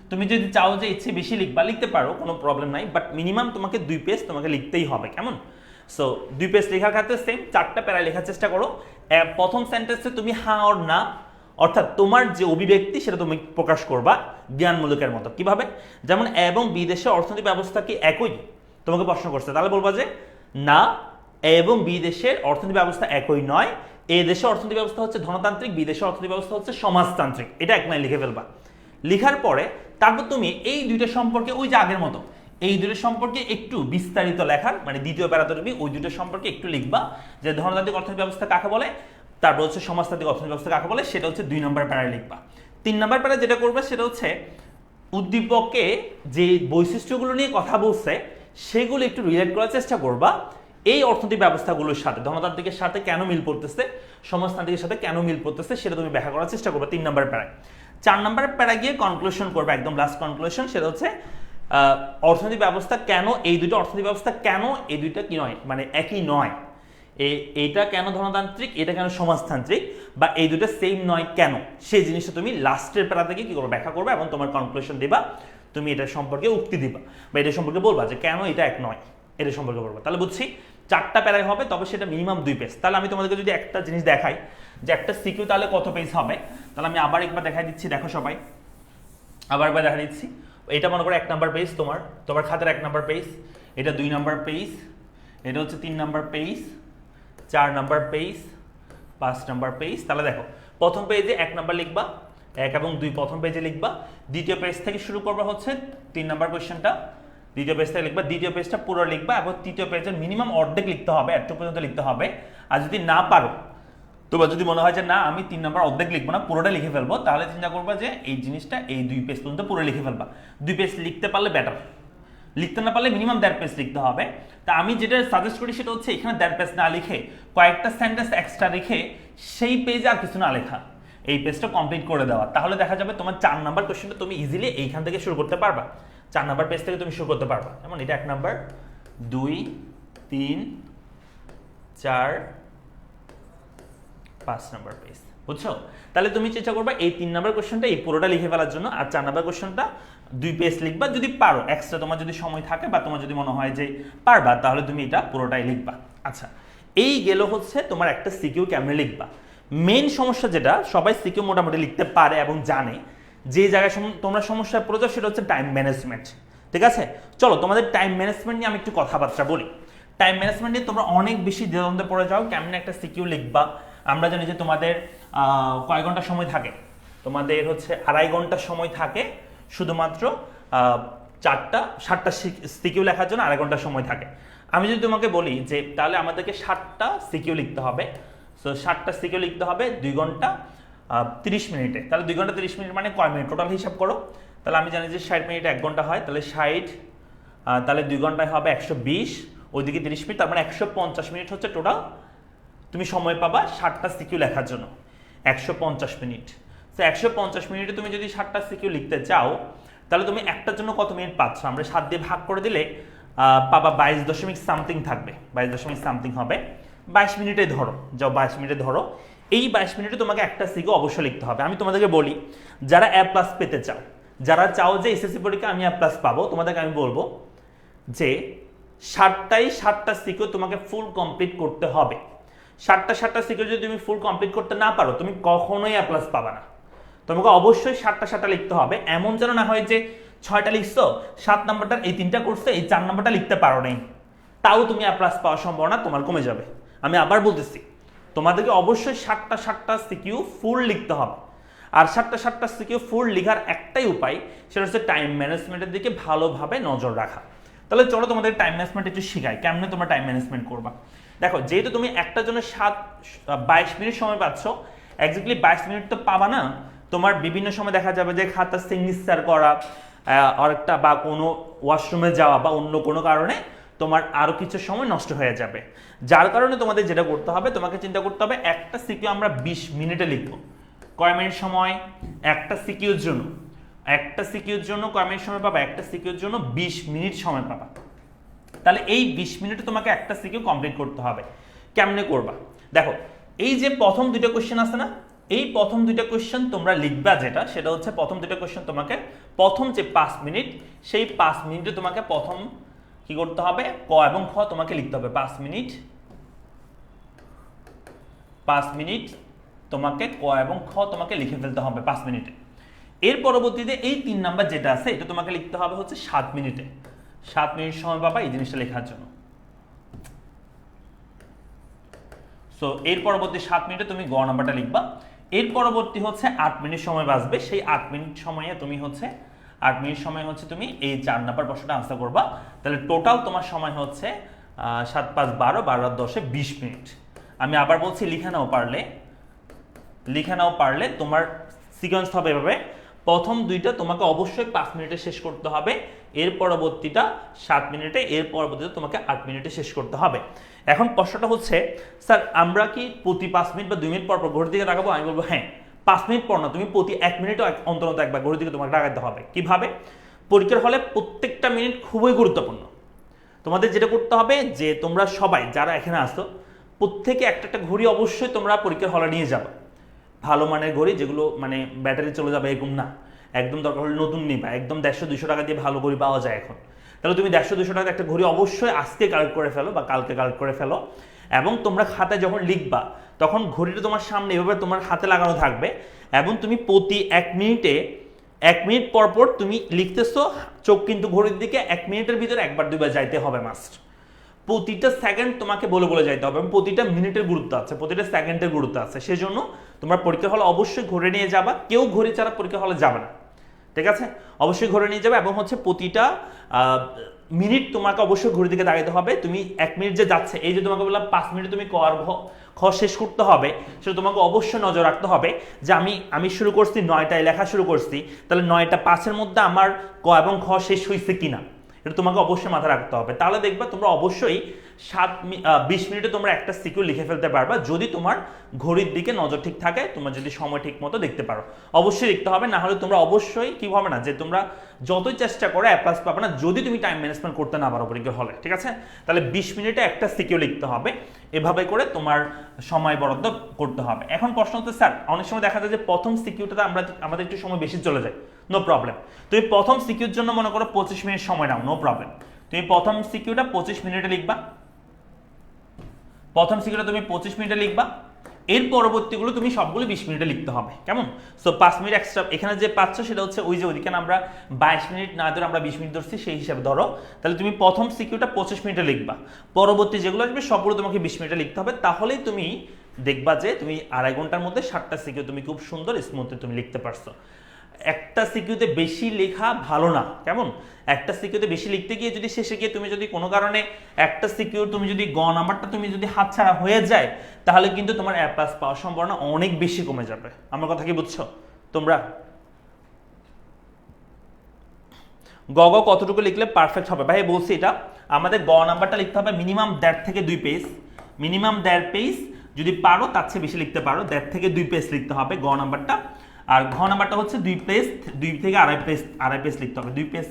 তুমি যদি চাও যে ইচ্ছে বেশি লিখবা লিখতে পারো, কোনো প্রবলেম নাই, বাট মিনিমাম তোমাকে 2 পেজ তোমাকে লিখতেই হবে, কেমন? সো 2 পেজ লেখার ক্ষেত্রে সেম 4টা প্যারা লেখার চেষ্টা করো। প্রথম সেন্টেন্সে তুমি হ্যাঁ অর না, অর্থাৎ তোমার যে অভিব্যক্তি সেটা তুমি প্রকাশ করবা জ্ঞানমূলকের মতো। কিভাবে? যেমন এবং বি দেশের অর্থনৈতিক ব্যবস্থা কি একই, তোমাকে প্রশ্ন করছে, তাহলে বলবা যে না, এবং বি দেশের অর্থনৈতিক ব্যবস্থা একই নয়, এ দেশের অর্থনৈতিক ব্যবস্থা হচ্ছে ধনতান্ত্রিক, বি দেশের অর্থনৈতিক ব্যবস্থা হচ্ছে সমাজতান্ত্রিক। এটা এক লাইন লিখে ফেলবা। লিখার পরে তারপর তুমি এই দুইটা সম্পর্কে ওই যে আগের মতো এই দুটো সম্পর্কে একটু বিস্তারিত লেখার, মানে দ্বিতীয় প্যারাতে তুমি ওই দুটো সম্পর্কে একটু লিখবা যে ধনতান্ত্রিক অর্থনৈতিক ব্যবস্থা কাকে বলে, তারপর হচ্ছে সমাজতান্ত্রিক অর্থনৈতিক ব্যবস্থা কাকে বলে, সেটা হচ্ছে 2 নম্বর প্যারায় লিখবা। 3 নম্বর প্যারায় যেটা করবে সেটা হচ্ছে উদ্দীপকে যে বৈশিষ্ট্যগুলো নিয়ে কথা বলছে সেগুলো একটু রিলেট করার চেষ্টা করবা এই অর্থনৈতিক ব্যবস্থাগুলোর সাথে। ধনতান্ত্রিকের সাথে কেন মিল পড়তেছে, সমাজতান্ত্রিকের সাথে কেন মিল পড়তেছে সেটা তুমি ব্যাখ্যা করার চেষ্টা করবে 3 নম্বর প্যারায়। 4 নম্বর প্যারা গিয়ে কনক্লুশন করবে, একদম লাস্ট কনক্লুশন, সেটা হচ্ছে অর্থনৈতিক ব্যবস্থা কেন, এই দুটো অর্থনৈতিক ব্যবস্থা কেন এই দুইটা কি নয়, মানে একই নয়, এইটা কেন ধনতান্ত্রিক, এটা কেন সমাজতান্ত্রিক, বা এই দুটো সেম নয় কেন, সেই জিনিসটা তুমি লাস্টের প্যারা থেকে কি করবে, ব্যাখ্যা করবে এবং তোমার কনক্লুশন দিবা। তুমি এটা সম্পর্কে উক্তি দিবা বা এটা সম্পর্কে বলবা যে কেন এটা এক নয়, এটা সম্পর্কে বলবা। তাহলে বুঝছি 4টা প্যারায় হবে, তবে সেটা মিনিমাম 2 পেজ। তাহলে আমি তোমাদেরকে যদি একটা জিনিস দেখাই যে একটা সিকিউ তাহলে কত পেজ হবে, তাহলে আমি আবার একবার দেখাই দিচ্ছি, দেখো সবাই, আবার একবার দেখা দিচ্ছি। এটা মনে করো 1 নাম্বার পেজ, তোমার খাতার 1 নাম্বার পেজ, এটা 2 নাম্বার পেজ, এটা হচ্ছে 3 number page, 4 number page, 5 number page. তাহলে দেখো প্রথম পেজে 1 নাম্বার লিখবা, 1 এবং 2 প্রথম পেজে লিখবা, দ্বিতীয় পেজ থেকে শুরু করবা হচ্ছে 3 নাম্বার কোয়েশ্চেনটা, দ্বিতীয় পেজ থেকে লিখবা, দ্বিতীয় পেজটা পুরো লিখবা এবং তৃতীয় পেজের মিনিমাম অর্ধেক লিখতে হবে, এত পর্যন্ত লিখতে হবে। আর যদি না পারো, তোমার যদি মনে হয় যে না আমি 3 নাম্বার অর্ধেক লিখবো না, পুরোটা লিখে ফেলবো, তাহলে চিন্তা করবা যে এই জিনিসটা এই 2 পেজ পর্যন্ত পুরো লিখে ফেলবা। 2 পেজ লিখতে পারলে বেটার, লিখতে না পারলে মিনিমাম 1.5 পেজ লিখতে হবে। তা আমি যেটা সাজেস্ট করি সেটা হচ্ছে এখানে 1.5 পেজ না লিখে কয়েকটা সেন্টেন্স এক্সট্রা রেখে সেই পেজে আর কিছু না লেখা, এই পেজটা কমপ্লিট করে দেওয়া। তাহলে দেখা যাবে তোমার 4 নাম্বার কোশ্চেনটা তুমি ইজিলি এইখান থেকে শুরু করতে পারবা, 4 নাম্বার পেজ থেকে তুমি শুরু করতে পারবা। যেমন এটা 1 নাম্বার, 2, 3, 4, 5 নাম্বার পেজ, বুঝছো? তাহলে তুমি চেষ্টা করবা এই 3 নাম্বার কোশ্চেনটা এই পুরোটা লিখে ফেলার জন্য, আর 4 নাম্বার কোশ্চেনটা 2 পেজ লিখবা যদি পারো, এক্সট্রা তোমার যদি সময় থাকে বা তোমার যদি মনে হয় যে পারবা তাহলে তুমি এটা পুরোটাই লিখবা। আচ্ছা, এই গেল হচ্ছে তোমার একটা সিকিউ কেমনে লিখবা। মেইন সমস্যা যেটা, সবাই সিকিউ মোটামুটি লিখতে পারে এবং জানে, যে জায়গায় তোমরা সমস্যায় পড়ে যাও সেটা হচ্ছে টাইম ম্যানেজমেন্ট। ঠিক আছে, চলো তোমাদের টাইম ম্যানেজমেন্ট নিয়ে আমি একটু কথাবার্তা বলি। টাইম ম্যানেজমেন্ট নিয়ে তোমরা অনেক বেশি দ্বিধাদ্বন্দ্বে পড়ে যাও কেমনে একটা সিকিউ লিখবা। আমরা জানি যে তোমাদের কয় ঘন্টা সময় থাকে, তোমাদের হচ্ছে 2.5 ঘন্টা সময় থাকে শুধুমাত্র 7টা সিকিউ লেখার জন্য 2.5 ঘন্টা সময় থাকে। আমি যদি তোমাকে বলি যে তাহলে আমাদেরকে 7টা সিকিউ লিখতে হবে, সো 7টা সিকিউ লিখতে হবে 2 ঘন্টা 30 মিনিটে, তাহলে 2 ঘন্টা 30 মিনিট মানে কয় মিনিট টোটাল হিসাব করো। তাহলে আমি জানি যে 60 মিনিট 1 ঘন্টা হয়, তাহলে 60, তাহলে 2 ঘন্টায় হবে 120, ওইদিকে 30 মিনিট, তার মানে 150 মিনিট হচ্ছে টোটাল তুমি সময় পাবা 7টা সিকিউ লেখার জন্য। 150 মিনিট, সো 150 মিনিটে তুমি যদি 7টা সিকিউ লিখতে চাও তাহলে তুমি একটার জন্য কত মিনিট পাচ্ছ, আমরা 7 দিয়ে ভাগ করে দিলে পাবা 22 সামথিং থাকবে, 22 সামথিং হবে। 22 মিনিটে ধরো, যাও 22 মিনিটে ধরো, এই 22 মিনিটে তোমাকে একটা সিকিউ অবশ্যই লিখতে হবে। আমি তোমাদেরকে বলি, যারা A+ পেতে চাও, যারা চাও যে এসএসসি পরীক্ষা আমি A+ পাবো, তোমাদেরকে আমি বলবো যে 7টা সিকিউ তোমাকে ফুল কমপ্লিট করতে হবে। 7টা সিকিউ যদি তুমি ফুল কমপ্লিট করতে না পারো তুমি কখনোই A+ পাবা না। তোমাকে অবশ্যই 7টা লিখতে হবে, এমন যেন না হয় যে 6টা লিখছো, 7 নাম্বারটা এই 3টা করছো, এই 4 নাম্বারটা লিখতে পারো নাই, তাও তুমি A+ পাওয়ার সম্ভাবনা তোমার কমে যাবে। আমি আবার বলতেছি, তোমাদেরকে অবশ্যই 7টা সিকিউ ফুল লিখতে হবে। আর 7টা সিকিউ ফুল লেখার একটাই উপায়, সেটা হচ্ছে টাইম ম্যানেজমেন্টের দিকে ভালোভাবে নজর রাখা। তাহলে চলো তোমাদের টাইম ম্যানেজমেন্ট একটু শেখাই, কেমনে তোমরা টাইম ম্যানেজমেন্ট করবা। দেখো, যেহেতু তুমি একটার জন্য 22 মিনিট সময় পাচ্ছ, এক্স্যাক্টলি 22 মিনিট তো পাবা না, তোমার বিভিন্ন সময় দেখা যাবে যে খাতা সিগনেচার করা, আরেকটা বা কোনো ওয়াশরুমে যাওয়া বা অন্য কোনো কারণে তোমার আরো কিছু সময় নষ্ট হয়ে যাবে। যার কারণে তোমাদের যেটা করতে হবে, তোমাকে চিন্তা করতে হবে একটা সিকিউ আমরা 20 মিনিটে লিখবো। কয় মিনিট সময় একটা সিকিউর জন্য? একটা সিকিউর জন্য কয় মিনিট সময় পাবা? একটা সিকিউর জন্য 20 মিনিট সময় পাবা। তাহলে এই 20 মিনিটে তোমাকে একটা সিকিউ কমপ্লিট করতে হবে। কেমনে করবা? দেখো, এই যে প্রথম দুইটা কোশ্চেন আছে না, এই প্রথম দুইটা কোশ্চেন তোমরা লিখবা, যেটা সেটা হচ্ছে প্রথম দুইটা কোশ্চেন তোমাকে প্রথম যে 5 মিনিট, সেই 5 মিনিটে তোমাকে প্রথম কি করতে হবে, ক এবং খ তোমাকে লিখতে হবে। 5 মিনিট তোমাকে ক এবং খ তোমাকে লিখে ফেলতে হবে 5 মিনিটে। এর পরবর্তীতে এই 3 নাম্বার যেটা আছে এটা তোমাকে লিখতে হবে হচ্ছে 7 মিনিটে। 7 মিনিট সময় পাবা এই জিনিসটা লেখার জন্য। সো এর পরবর্তী 7 মিনিটে তুমি গ নাম্বারটা লিখবা। এর পরবর্তী হচ্ছে 8 মিনিট সময় বাঁচবে, সেই 8 মিনিট সময়ে তুমি হচ্ছে 8 মিনিট সময় হচ্ছে তুমি এই 4 নাম্বার প্রশ্নটা আনসার করবা। তাহলে টোটাল তোমার সময় হচ্ছে 7 5 12 12 আর 10 20 মিনিট। আমি আবার বলছি, লিখে নাও পারলে তোমার সিকোয়েন্স হবে এভাবে, প্রথম দুইটা তোমাকে অবশ্যই 5 মিনিটে শেষ করতে হবে, এর পরবর্তীটা 7 মিনিটে, এর পরবর্তীতে তোমাকে 8 মিনিটে শেষ করতে হবে। এখন প্রশ্নটা হচ্ছে, স্যার আমরা কি প্রতি 5 মিনিট বা 2 মিনিট পর পর ঘড়ির দিকে তাকাবো? আমি বলবো হ্যাঁ, 5 মিনিট পর না, তুমি প্রতি 1 মিনিটও অন্তত একবার ঘড়ির দিকে তোমাকে তাকাতে হবে। কিভাবে? পরীক্ষার হলে প্রত্যেকটা মিনিট খুবই গুরুত্বপূর্ণ। তোমাদের যেটা করতে হবে যে তোমরা সবাই যারা এখানে আসো প্রত্যেকে একটা একটা ঘড়ি অবশ্যই তোমরা পরীক্ষার হলে নিয়ে যাবে। ভালো মানের ঘড়ি, যেগুলো মানে ব্যাটারি চলে যাবে এরকম না, একদম দরকার হলে নতুন নিবা। একদম 150-200 টাকা দিয়ে ভালো ঘড়ি পাওয়া যায় এখন। তাহলে তুমি 150-200 টাকা একটা ঘড়ি অবশ্যই আজকে কালেক্ট করে ফেলো বা কালকে কালেক্ট করে ফেলো, এবং তোমরা খাতায় যখন লিখবা তখন ঘড়িটা তোমার সামনে এভাবে তোমার হাতে লাগানো থাকবে, এবং তুমি প্রতি 1 মিনিট পর পর তুমি লিখতেছো, চোখ কিন্তু ঘড়ির দিকে 1 মিনিটের ভিতরে একবার দুইবার যাইতে হবে মাস্ট। প্রতিটা সেকেন্ড তোমাকে বলে যাইতে হবে, এবং প্রতিটা মিনিটের গুরুত্ব আছে, প্রতিটা সেকেন্ডের গুরুত্ব আছে। সেজন্য তোমরা পরীক্ষা হলে অবশ্যই ঘড়ি নিয়ে যাবা, কেউ ঘড়ি ছাড়া পরীক্ষা হলে যাবে না, ঠিক আছে? অবশ্যই ঘড়ি নিয়ে যাবে, এবং হচ্ছে প্রতিটা মিনিট তোমাকে অবশ্যই ঘড়ির দিকে দাঁড়াতে হবে। তুমি 1 মিনিট যে যাচ্ছে, এই যে তোমাকে বললাম 5 মিনিটে তুমি ক আর খ শেষ করতে হবে, সেটা তোমাকে অবশ্যই নজর রাখতে হবে যে আমি শুরু করছি 9টায় লেখা শুরু করছি, তাহলে 9টা 5-এর মধ্যে আমার ক এবং খ শেষ হয়েছে কিনা, এটা তোমাকে অবশ্যই মাথায় রাখতে হবে। তাহলে দেখবা তোমরা অবশ্যই 20 মিনিটে তোমরা একটা সিকিউ লিখে ফেলতে পারবা, যদি তোমার ঘড়ির দিকে নজর ঠিক থাকে, তোমরা যদি সময় ঠিক মতো দেখতে পারো। অবশ্যই লিখতে হবে, না হলে তোমরা অবশ্যই কি হবে না যে তোমরা যতই চেষ্টা করো A+ পাবে না, যদি তুমি টাইম ম্যানেজমেন্ট করতে না পারো পরীক্ষা হলে, ঠিক আছে? তাহলে 20 মিনিটে একটা সিকিউ লিখতে হবে, এভাবে করে তোমার সময় বরাদ্দ করতে হবে। এখন প্রশ্ন হচ্ছে স্যার অনেক সময় দেখা যায় যে প্রথম সিকিউটাতে আমাদের একটু সময় বেশি চলে যায়, নো প্রবলেম। তুমি প্রথম সিকিউর জন্য মনে করো 25 মিনিট সময় নাও, নো প্রবলেম। তুমি প্রথম সিকিউটা 25 মিনিটে লিখবা, প্রথম সিকিউটা তুমি 25 মিনিটে লিখবা, এর পরবর্তীগুলো তুমি সবগুলো 20 মিনিটে লিখতে হবে, কেমন? সো 5 মিনিট এক্সট্রা এখানে যে পাচ্ছ সেটা হচ্ছে ওই যে ওইদিকে আমরা 22 মিনিট না ধরে আমরা 20 মিনিট ধরছি, সেই হিসাবে ধরো। তাহলে তুমি প্রথম সিকিউটা 25 মিনিটে লিখবা, পরবর্তী যেগুলো আসবে সবগুলো তোমাকে 20 মিনিটে লিখতে হবে। তাহলেই তুমি দেখবা যে তুমি আড়াই ঘন্টার মধ্যে 7টা সিকিউ তুমি খুব সুন্দর স্মুথলি তুমি লিখতে পারছো। একটা সিকিউতে বেশি লেখা ভালো না, কেমন? একটা সিকিউতে বেশি লিখতে গিয়ে যদি শেষে গিয়ে তুমি যদি কোনো কারণে একটা সিকিউর তুমি যদি নাম্বারটা তুমি যদি হাতছাড়া হয়ে যায়, তাহলে কিন্তু তোমার A+ পাওয়ার সম্ভাবনা অনেক বেশি কমে যাবে। আমার কথা কি বুঝছো তোমরা? কতটুকু লিখলে পারফেক্ট হবে? ভাই বলছি এটা আমাদের নাম্বারটা লিখতে হবে মিনিমাম 1.5 থেকে 2 পেজ, মিনিমাম 1.5 পেজ, যদি পারো তার চেয়ে বেশি লিখতে পারো, 1.5 থেকে 2 পেজ লিখতে হবে নাম্বারটা। আর নাম্বারটা হচ্ছে 2 পেজ, 2 থেকে আড়াই পেজ লিখতে হবে, 2 পেজ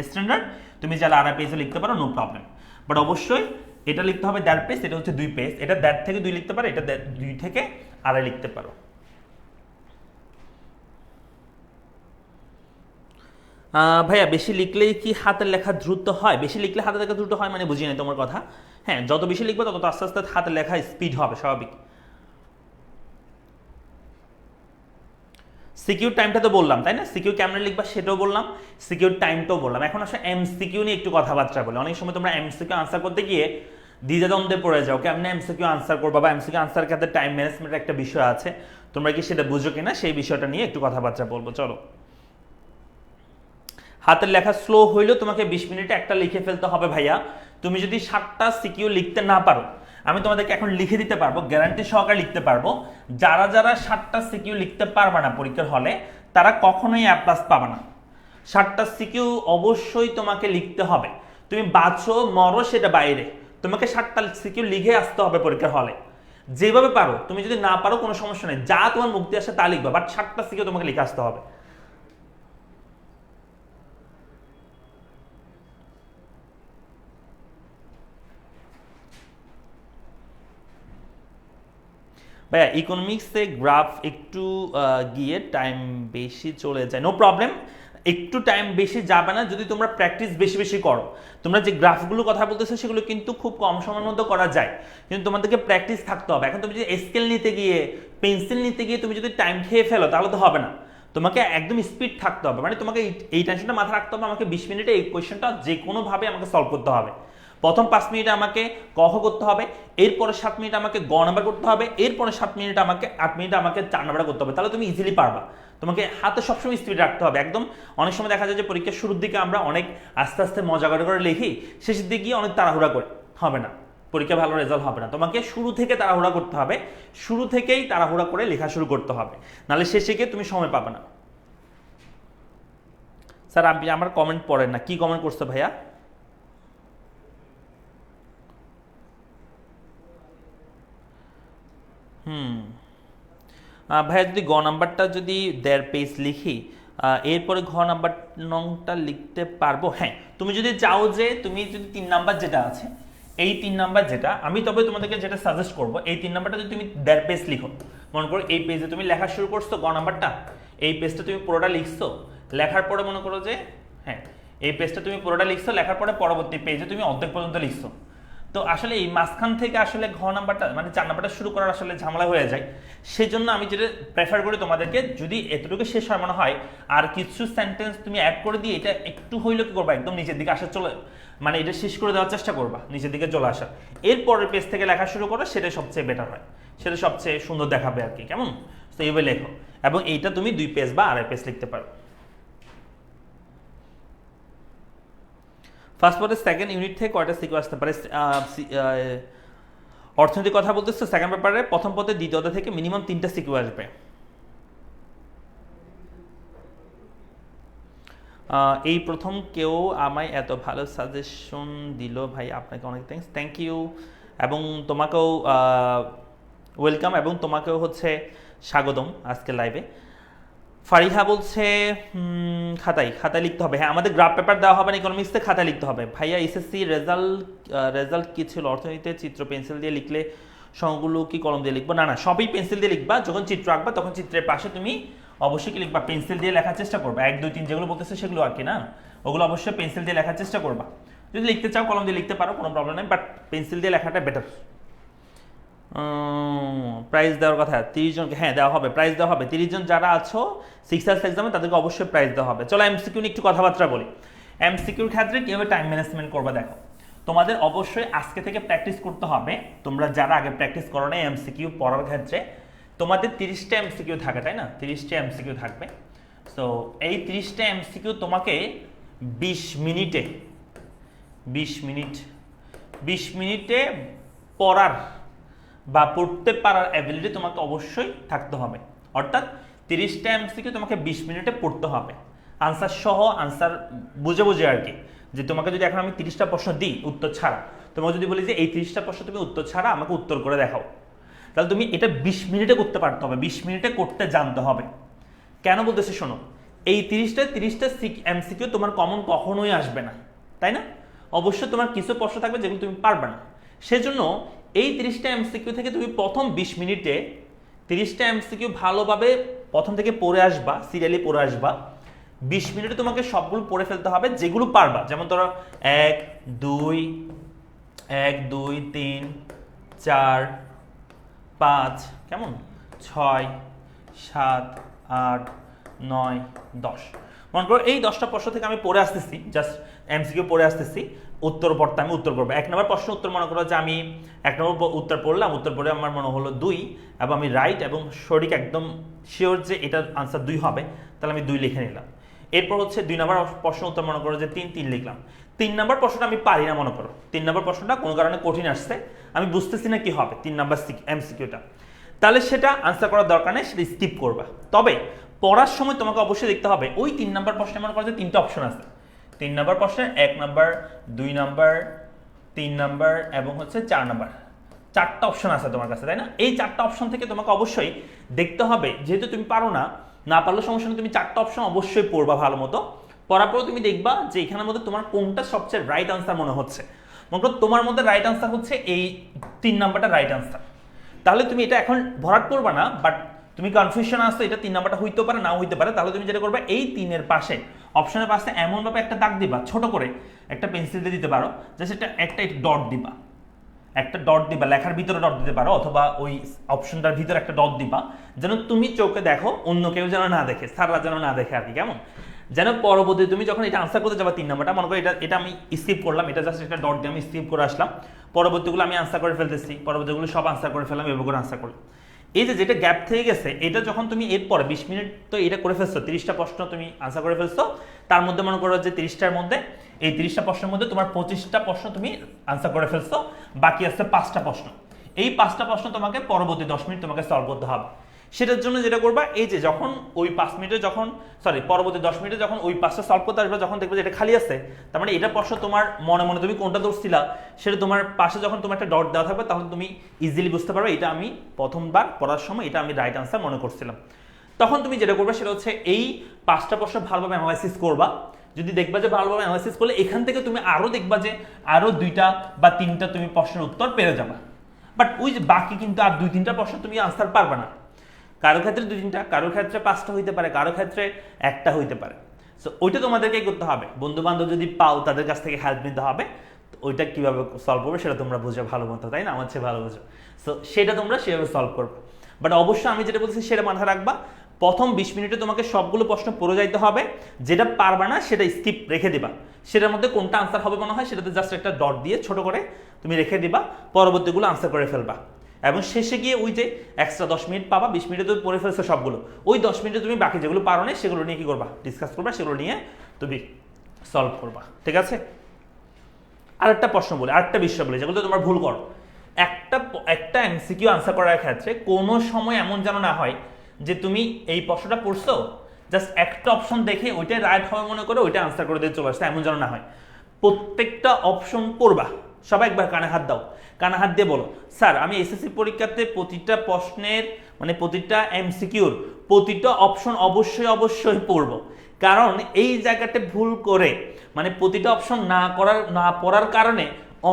স্ট্যান্ডার্ড, তুমি চাইলে আড়াই পেজে লিখতে পারো, নো প্রবলেম। বাট অবশ্যই এটা লিখতে হবে 1.5 পেজ, এটা হচ্ছে 2 পেজ, এটা 1.5 থেকে 2 লিখতে পারো, এটা 2 থেকে আড়াই লিখতে পারো। ভাইয়া বেশি লিখলেই কি হাতের লেখা দ্রুত হয়? বেশি লিখলে হাতের লেখা দ্রুত হয় মানে বুঝি নাই তোমার কথা। হ্যাঁ, যত বেশি লিখবে তত আস্তে আস্তে হাতের লেখা স্পিড হবে, স্বাভাবিক। সিকিউর টাইমটা তো বললাম, তাই না? সিকিউর কেমনে লিখবা সেটাও বললাম, সিকিউর টাইমটাও বললাম। এখন আসলে MCQ নিয়ে একটু কথাবার্তা বলে। অনেক সময় তোমরা MCQ আনসার করতে গিয়ে দ্বিধাদ্বন্দ্বে পড়ে যাও, কেমনে MCQ আনসার করবা, বা MCQ আনসার ক্ষেত্রে টাইম ম্যানেজমেন্টের একটা বিষয় আছে, তোমরা কি সেটা বুঝো কিনা সেই বিষয়টা নিয়ে একটু কথাবার্তা বলবো। চলো, হাতের লেখা স্লো হইলেও তোমাকে 20 মিনিটে একটা লিখে ফেলতে হবে ভাইয়া। তুমি যদি 7টা সিকিউ লিখতে না পারো, আমি তোমাদেরকে এখন লিখে দিতে পারবো, গ্যারান্টি সহকারে লিখতে পারবো, যারা যারা 7টা সিকিউ লিখতে পারবে না পরীক্ষার হলে, তারা কখনোই A+ পাবে না। 7টা সিকিউ অবশ্যই তোমাকে লিখতে হবে, তুমি বাঁচো মরো সেটা বাইরে, তোমাকে 7টা সিকিউ লিখে আসতে হবে পরীক্ষার হলে, যেভাবে পারো। তুমি যদি না পারো কোনো সমস্যা নেই, যা তোমার মুক্তি আসে তা লিখবে, বাট 7টা সিকিউ তোমাকে লিখে আসতে হবে। ভাইয়া ইকোনমিক্সে গ্রাফ একটু গিয়ে টাইম বেশি চলে যায়, নো প্রবলেম। একটু টাইম বেশি যাবে না যদি তোমরা প্র্যাকটিস বেশি বেশি করো। তোমরা যে গ্রাফগুলো কথা বলতেছো সেগুলো কিন্তু খুব কম সময়ের মধ্যে করা যায়, কিন্তু তোমাদেরকে প্র্যাকটিস থাকতে হবে। এখন তুমি যদি স্কেল নিতে গিয়ে, পেন্সিল নিতে গিয়ে তুমি যদি টাইম খেয়ে ফেলো তাহলে তো হবে না। তোমাকে একদম স্পিড থাকতে হবে, মানে তোমাকে এই টেনশনটা মাথায় রাখতে হবে, আমাকে 20 মিনিটে এই কোয়েশ্চেনটা যে কোনোভাবে আমাকে সলভ করতে হবে। প্রথম 5 মিনিটে আমাকে ক খ করতে হবে, এরপরে 7 মিনিট আমাকে নাম্বার করতে হবে, এরপরে 7 মিনিট আমাকে 8 মিনিট আমাকে 4 নাম্বার করতে হবে, তাহলে তুমি ইজিলি পারবা। তোমাকে হাতে সবসময় স্পিড রাখতে হবে একদম। অনেক সময় দেখা যায় যে পরীক্ষার শুরুর দিকে আমরা অনেক আস্তে আস্তে মজা করে লিখি, শেষের দিকে গিয়ে অনেক তাড়াহুড়া করে, হবে না, পরীক্ষা ভালো রেজাল্ট হবে না। তোমাকে শুরু থেকে তাড়াহুড়া করতে হবে, শুরু থেকেই তাড়াহুড়া করে লেখা শুরু করতে হবে, নাহলে শেষে গিয়ে তুমি সময় পাবে না। স্যার আপনি আমার কমেন্ট পড়েন না, কি কমেন্ট করছে ভাইয়া? ভাইয়া যদি নাম্বারটা যদি 1.5 পেজ লিখি, এরপরে নাম্বার নংটা লিখতে পারবো? হ্যাঁ, তুমি যদি চাও যে তুমি যদি 3 নাম্বার যেটা আছে, এই 3 নাম্বার যেটা আমি তবে তোমাদেরকে যেটা সাজেস্ট করবো, এই 3 নাম্বারটা যদি তুমি 1.5 পেজ লিখো, মনে করো এই পেজে তুমি লেখা শুরু করছো নাম্বারটা, এই পেজটা তুমি পুরোটা লিখছো, লেখার পরে মনে করো যে হ্যাঁ এই পেজটা তুমি পুরোটা লিখছো, লেখার পরে পরবর্তী পেজে তুমি অর্ধেক পর্যন্ত লিখছো। তো আসলে এই মাঝখান থেকে আসলে নাম্বারটা মানে 4 নাম্বারটা শুরু করার আসলে ঝামেলা হয়ে যায়। সেই জন্য আমি যেটা প্রেফার করি তোমাদেরকে, যদি এতটুকু শেষ হয় মনে হয়, আর কিছু সেন্টেন্স তুমি অ্যাড করে দিয়ে এটা একটু হইলে কি করবা, একদম নিচের দিকে আসা চলে, মানে এটা শেষ করে দেওয়ার চেষ্টা করবা, নিচের দিকে চলে আসা, এরপরের পেজ থেকে লেখা শুরু করো, সেটা সবচেয়ে বেটার হয়, সেটা সবচেয়ে সুন্দর দেখাবে আর কি, কেমন? তো এইভাবে লেখো, এবং এইটা তুমি 2 পেজ বা 2.5 পেজ লিখতে পারো। ফার্স্ট পরে সেকেন্ড ইউনিট থেকে কয়টা সিকিউ আসতে পারে? অর্থনৈতিক কথা বলতেছে, সেকেন্ড পেপারে প্রথম পদে দ্বিতীয়তা থেকে মিনিমাম 3টা সিকিউ আসবে। এই প্রথম কেউ আমায় এত ভালো সাজেশন দিল ভাই, আপনাকে অনেক থ্যাংক ইউ, এবং তোমাকেও ওয়েলকাম, এবং তোমাকেও হচ্ছে স্বাগতম আজকে লাইভে। ফারিহা বলছে খাতায় লিখতে হবে। হ্যাঁ, আমাদের গ্রাফ পেপার দেওয়া হবে না, ইকোনমিক্সে খাতায় লিখতে হবে। ভাইয়া এসএসসি রেজাল্ট কি ছিল? অর্থনীতিতে চিত্র পেন্সিল দিয়ে লিখলে সবগুলো কি কলম দিয়ে লিখবো? না, সবই পেন্সিল দিয়ে লিখবা। যখন চিত্র আঁকবা তখন চিত্রের পাশে তুমি অবশ্যই কি লিখবা, পেন্সিল দিয়ে লেখার চেষ্টা করবা। 1 2 3 যেগুলো বলতেছে সেগুলো আর কি না, ওগুলো অবশ্যই পেন্সিল দিয়ে লেখার চেষ্টা করবা। যদি লিখতে চাও কলম দিয়ে লিখতে পারো, কোনো প্রবলেম নেই, বাট পেন্সিল দিয়ে লেখাটা বেটার। প্রাইজ দেওয়ার কথা 30 জনকে, হ্যাঁ দেওয়া হবে, প্রাইজ দেওয়া হবে। 30 জন যারা আছো 6 ইয়ার্স এক্সামে তাদেরকে অবশ্যই প্রাইজ দেওয়া হবে। চলো এমসিকিউ নিয়ে একটু কথাবার্তা বলি। এমসিকিউর ক্ষেত্রে কীভাবে টাইম ম্যানেজমেন্ট করবা দেখো, তোমাদের অবশ্যই আজকে থেকে প্র্যাকটিস করতে হবে। তোমরা যারা আগে প্র্যাকটিস করো না এমসিকিউ পড়ার ক্ষেত্রে, তোমাদের 30টা এমসিকিউ থাকে, তাই না? 30টা এমসিকিউ থাকবে। সো এই 30টা এমসিকিউ তোমাকে 20 মিনিটে পড়ার বা পড়তে পারার অ্যাবিলিটি তোমাকে অবশ্যই থাকতে হবে। অর্থাৎ 30টা এমসিকিউ তোমাকে 20 মিনিটে পড়তে হবে, আনসার সহ, আনসার বুঝে বুঝে আর কি। যে তোমাকে যদি এখন আমি 30টা প্রশ্ন দিই উত্তর ছাড়া, তোমাকে যদি বলি যে এই 30টা প্রশ্ন তুমি উত্তর ছাড়া আমাকে উত্তর করে দেখাও, তাহলে তুমি এটা 20 মিনিটে করতে পারতে হবে, 20 মিনিটে করতে জানতে হবে। কেন বলতেছি শোনো, এই 30টা এমসিকিউ তোমার কমন কখনোই আসবে না, তাই না? অবশ্যই তোমার কিছু প্রশ্ন থাকবে যেগুলো তুমি পারবে না। সেজন্য এই 30টা এমসিকিউ থেকে তুমি প্রথম 20 মিনিটে 30টা এমসিকিউ ভালোভাবে প্রথম থেকে পড়ে আসবা, সিরিয়ালি পড়ে আসবা। 20 মিনিটে তোমাকে সবগুলো পড়ে ফেলতে হবে যেগুলো পারবা। যেমন ধরো 1 2 3 4 5 কেমন 6 7 8 9 10। মনে করো এই 10টা প্রশ্ন থেকে আমি পড়ে আসতেছি, জাস্ট এমসিকিউ পড়ে আসতেছি, উত্তর পড়তে আমি উত্তর করবো। 1 নম্বর প্রশ্ন উত্তর মনে করো যে আমি 1 নম্বর উত্তর পড়লাম, উত্তর পড়ে আমার মনে হলো 2, এবং আমি রাইট এবং সঠিক একদম শিওর যে এটার আনসার 2 হবে, তাহলে আমি 2 লিখে নিলাম। এরপর হচ্ছে 2 নম্বর প্রশ্ন উত্তর মনে করো যে 3 লিখলাম। 3 নম্বর প্রশ্নটা আমি পারি না মনে করো, 3 নম্বর প্রশ্নটা কোনো কারণে কঠিন আসছে, আমি বুঝতেছি না কি হবে 3 নম্বর এমসিকিউটা, তাহলে সেটা আনসার করার দরকার নেই, সেটা স্কিপ করবা। তবে পড়ার সময় তোমাকে অবশ্যই দেখতে হবে ওই 3 নম্বর প্রশ্নে মনে করো যে 3টা অপশন আছে। 3 নম্বর প্রশ্নে 1 নম্বর 2 নম্বর 3 নম্বর এবং হচ্ছে 4 নম্বর, 4টা অপশন আছে তোমার কাছে, তাই না? এই 4টা অপশন থেকে তোমাকে অবশ্যই দেখতে হবে, যেহেতু তুমি পারো না পারলে সমস্যা নেই, তুমি 4টা অপশন অবশ্যই পড়বা ভালো মতো। পড়ার পর তুমি দেখবা যে এখানের মধ্যে তোমার কোনটা সবচেয়ে রাইট আনসার মনে হচ্ছে। মনে করো তোমার মধ্যে রাইট আনসার হচ্ছে এই 3 নাম্বারটা রাইট আনসার, তাহলে তুমি এটা এখন ভরাট করবা না, বাট তুমি কনফিউশন আসছে এটা 3 নাম্বারটা হইতে পারে না হইতে পারে, তাহলে তুমি যেটা করবে এই 3-এর পাশে অপশনের পাশে এমনভাবে একটা দাগ দিবা, ছোট করে একটা পেন্সিল দিয়ে দিতে পারো, যে সেটা একটা ডট দিবা, একটা ডট দিবা, লেখার ভিতরে ডট দিতে পারো, অথবা ওই অপশনটার ভিতরে একটা ডট দিবা, যেন তুমি চোখে দেখো, অন্য কেউ যেন না দেখে, স্যাররা যেন না দেখে আর কি, কেমন যেন পরবর্তী তুমি যখন এটা আনসার করতে যাবা 3 নাম্বারটা, মনে করো এটা আমি স্কিপ করলাম, এটা জাস্ট একটা ডট দিয়ে আমি স্কিপ করে আসলাম, পরবর্তীগুলো আমি আনসার করে ফেলতেছি, পরবর্তীগুলো সব আনসার করে ফেললাম, এভাবে করে আনসার করলাম। এই যে যেটা গ্যাপ থেকে গেছে, এটা যখন তুমি এরপরে 20 মিনিট তো এটা করে ফেলছো, 30টা প্রশ্ন তুমি আনসার করে ফেলছো, তার মধ্যে মনে করো যে 30টার মধ্যে এই 30টা প্রশ্নের মধ্যে তোমার 25টা প্রশ্ন তুমি আনসার করে ফেলছো, বাকি আছে 5টা প্রশ্ন। এই 5টা প্রশ্ন তোমাকে পরবর্তী 10 মিনিট তোমাকে সলভ করতে হবে। সেটার জন্য যেটা করবা, এই যে যখন ওই 5 মিনিটে পরবর্তী 10 মিনিটে যখন ওই 5টা সলভ করতে আসবে, যখন দেখবে যে এটা খালি আছে, তার মানে এটা প্রশ্ন তোমার মনে মনে তুমি কোনটা ধরছিলা সেটা তোমার পাশে যখন তোমার একটা ডট দেওয়া থাকবে, তখন তুমি ইজিলি বুঝতে পারবে এটা আমি প্রথমবার পড়ার সময় এটা আমি রাইট আনসার মনে করছিলাম। তখন তুমি যেটা করবে সেটা হচ্ছে এই 5টা প্রশ্ন ভালোভাবে অ্যানালাইসিস করবা। যদি দেখবা যে ভালোভাবে অ্যানালাইসিস করলে এখান থেকে তুমি আরো দেখবা যে আরো 2টা বা 3টা তুমি প্রশ্নের উত্তর পেয়ে যাবা, বাট ওই যে বাকি কিন্তু আর 2-3টা প্রশ্ন তুমি আনসার পারবে না। কারো ক্ষেত্রে 2-3টা, কারোর ক্ষেত্রে 5টা হইতে পারে, কারো ক্ষেত্রে 1টা হইতে পারে। সো ওইটা তোমাদেরকে করতে হবে, বন্ধু বান্ধব যদি পাও তাদের কাছ থেকে হেল্প নিতে হবে, ওইটা কিভাবে সলভ করবে সেটা তোমরা বুঝে ভালো মতো, তাই না? আমার চেয়ে ভালো বুঝো। সো সেটা তোমরা সেভাবে সলভ করবে, বাট অবশ্যই আমি যেটা বলছি সেটা মাথায় রাখবা, প্রথম 20 মিনিটে তোমাকে সবগুলো প্রশ্ন পড়ে যাইতে হবে, যেটা পারবা না সেটা স্কিপ রেখে দিবা, সেটার মধ্যে কোনটা আনসার হবে মনে হয় সেটাতে জাস্ট একটা ডট দিয়ে ছোট করে তুমি রেখে দিবা, পরবর্তীগুলো আনসার করে ফেলবা, এবং শেষে গিয়ে ওই যে এক্সট্রা 10 মিনিট পাবা, 20 মিনিটে তুমি পড়ে ফেলছো সবগুলো, ওই 10 মিনিটে তুমি বাকি যেগুলো পারো না সেগুলো নিয়ে কি করবা, ডিসকাস করবা, সেগুলো নিয়ে তুমি সলভ করবা, ঠিক আছে? আরেকটা প্রশ্ন বলি, আরেকটা বিষয় বলি যেগুলো তোমার ভুল করো, একটা এমসিকিউ আনসার করার ক্ষেত্রে কোনো সময় এমন যেন না হয় যে তুমি এই প্রশ্নটা পড়ছো, জাস্ট একটা অপশন দেখে ওইটাই রাইট হবে মনে করে ওইটা আনসার করে দিয়ে চলে আসছে, এমন যেন না হয়। প্রত্যেকটা অপশন পড়বা, সবাই একবার কানে হাত দাও, কানে হাত দিয়ে বলো, স্যার আমি এসএসসি পরীক্ষাতে প্রতিটা প্রশ্নের মানে প্রতিটা এমসিকিউর প্রতিটা অপশন অবশ্যই অবশ্যই পড়বো। কারণ এই জায়গাটা ভুল করে মানে প্রতিটা অপশন না পড়ার কারণে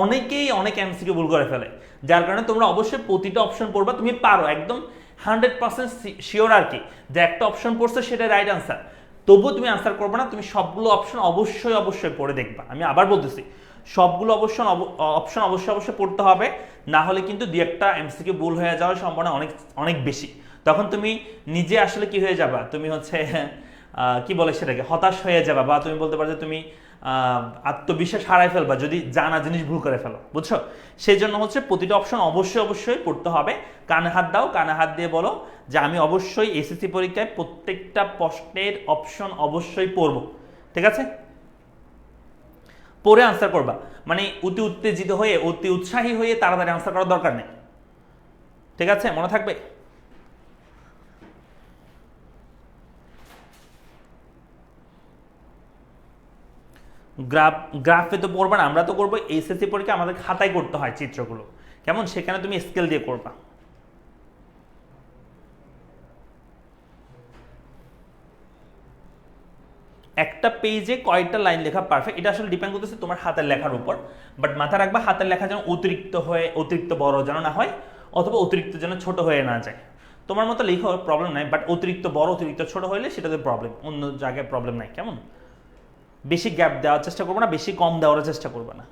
অনেকেই অনেক এমসিকিউ ভুল করে ফেলে, যার কারণে তোমরা অবশ্যই প্রতিটা অপশন পড়বা। তুমি পারো একদম 100% শিওর আর কি যে একটা অপশন পড়ছো সেটা রাইট আনসার, তবুও তুমি আনসার করবে না, তুমি সবগুলো অপশন অবশ্যই অবশ্যই পড়ে দেখবা। আমি আবার বলতেছি, সবগুলো অপশন অবশ্যই অবশ্যই পড়তে হবে, না হলে কিন্তু দুই একটা এমসিকিউ ভুল হয়ে যাওয়ার সম্ভাবনা অনেক অনেক বেশি। তখন তুমি নিজে আসলে কি হয়ে যাবা, তুমি হচ্ছে কি বলে সেটাকে হতাশ হয়ে যাবা, বা তুমি বলতে পারো যে তুমি আত্মবিশ্বাস হারাই ফেলবা যদি জানা জিনিস ভুল করে ফেলো, বুঝছো? সেই জন্য হচ্ছে প্রতিটা অপশন অবশ্যই অবশ্যই পড়তে হবে। কানে হাত দাও, কানে হাত দিয়ে বলো যে আমি অবশ্যই এসএসসি পরীক্ষায় প্রত্যেকটা প্রশ্নের অপশন অবশ্যই পড়বো, ঠিক আছে? পড়ে আনসার করবা, মানে অতি উত্তেজিত হয়ে অতি উৎসাহী হয়ে তাড়াতাড়ি আনসার করার দরকার নেই, ঠিক আছে? মনে থাকবে। গ্রাফে তো পড়বা না, আমরা তো করবো এসএসসি পরীক্ষা আমাদের খাতায় করতে হয় চিত্রগুলো, কেমন? সেখানে তুমি স্কেল দিয়ে করবা। একটা পেজে কয়টা লাইন লেখা পারফেক্ট, এটা আসলে ডিপেন্ড করতেছে তোমার হাতের লেখার উপর। বাট মাথায় রাখবা হাতের লেখা যেন অতিরিক্ত বড় যেন না হয়, অথবা অতিরিক্ত যেন ছোট হয়ে না যায়। তোমার মতো লেখো, প্রবলেম নাই, বাট অতিরিক্ত বড় অতিরিক্ত ছোট হলে সেটাতে প্রবলেম, অন্য জায়গায় প্রবলেম নাই, কেমন? বেশি গ্যাপ দেওয়ার চেষ্টা করবো না, বেশি কম দেওয়ার চেষ্টা করবে না।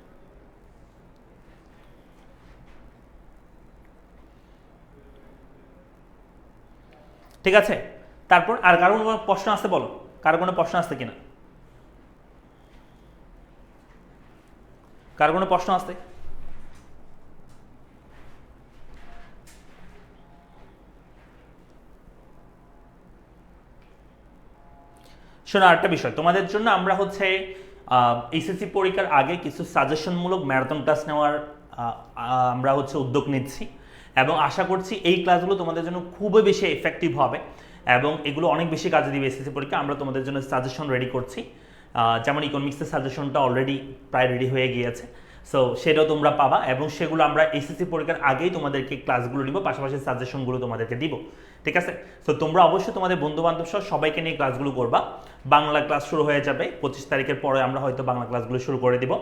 ঠিক আছে, তারপর আর কারো কোনো প্রশ্ন আছে বলো, কারো কোনো প্রশ্ন আছে কিনা, কারো কোনো প্রশ্ন আছে? শোনো, আরেকটা বিষয় তোমাদের জন্য আমরা হচ্ছে এসএসসি পরীক্ষার আগে কিছু সাজেশনমূলক ম্যারাথন ক্লাস নেওয়ার আমরা হচ্ছে উদ্যোগ নিচ্ছি, এবং আশা করছি এই ক্লাসগুলো তোমাদের জন্য খুবই বেশি এফেক্টিভ হবে এবং এগুলো অনেক বেশি কাজে দিবে এসএসসি পরীক্ষা। আমরা তোমাদের জন্য সাজেশন রেডি করছি, যেমন ইকোনমিক্সের সাজেশনটা অলরেডি প্রায় রেডি হয়ে গিয়েছে, সো সেটাও তোমরা পাবা, এবং সেগুলো আমরা এসএসসি পরীক্ষার আগেই তোমাদেরকে ক্লাসগুলো দিব, পাশাপাশি সাজেশনগুলো তোমাদেরকে দিব, ঠিক আছে? তো তোমরা অবশ্যই তোমাদের বন্ধু বান্ধব সহ সবাইকে নিয়ে ক্লাসগুলো করবা। বাংলা ক্লাস শুরু হয়ে যাবে 25 তারিখের পরে, আমরা হয়তো বাংলা ক্লাসগুলো শুরু করে দিব,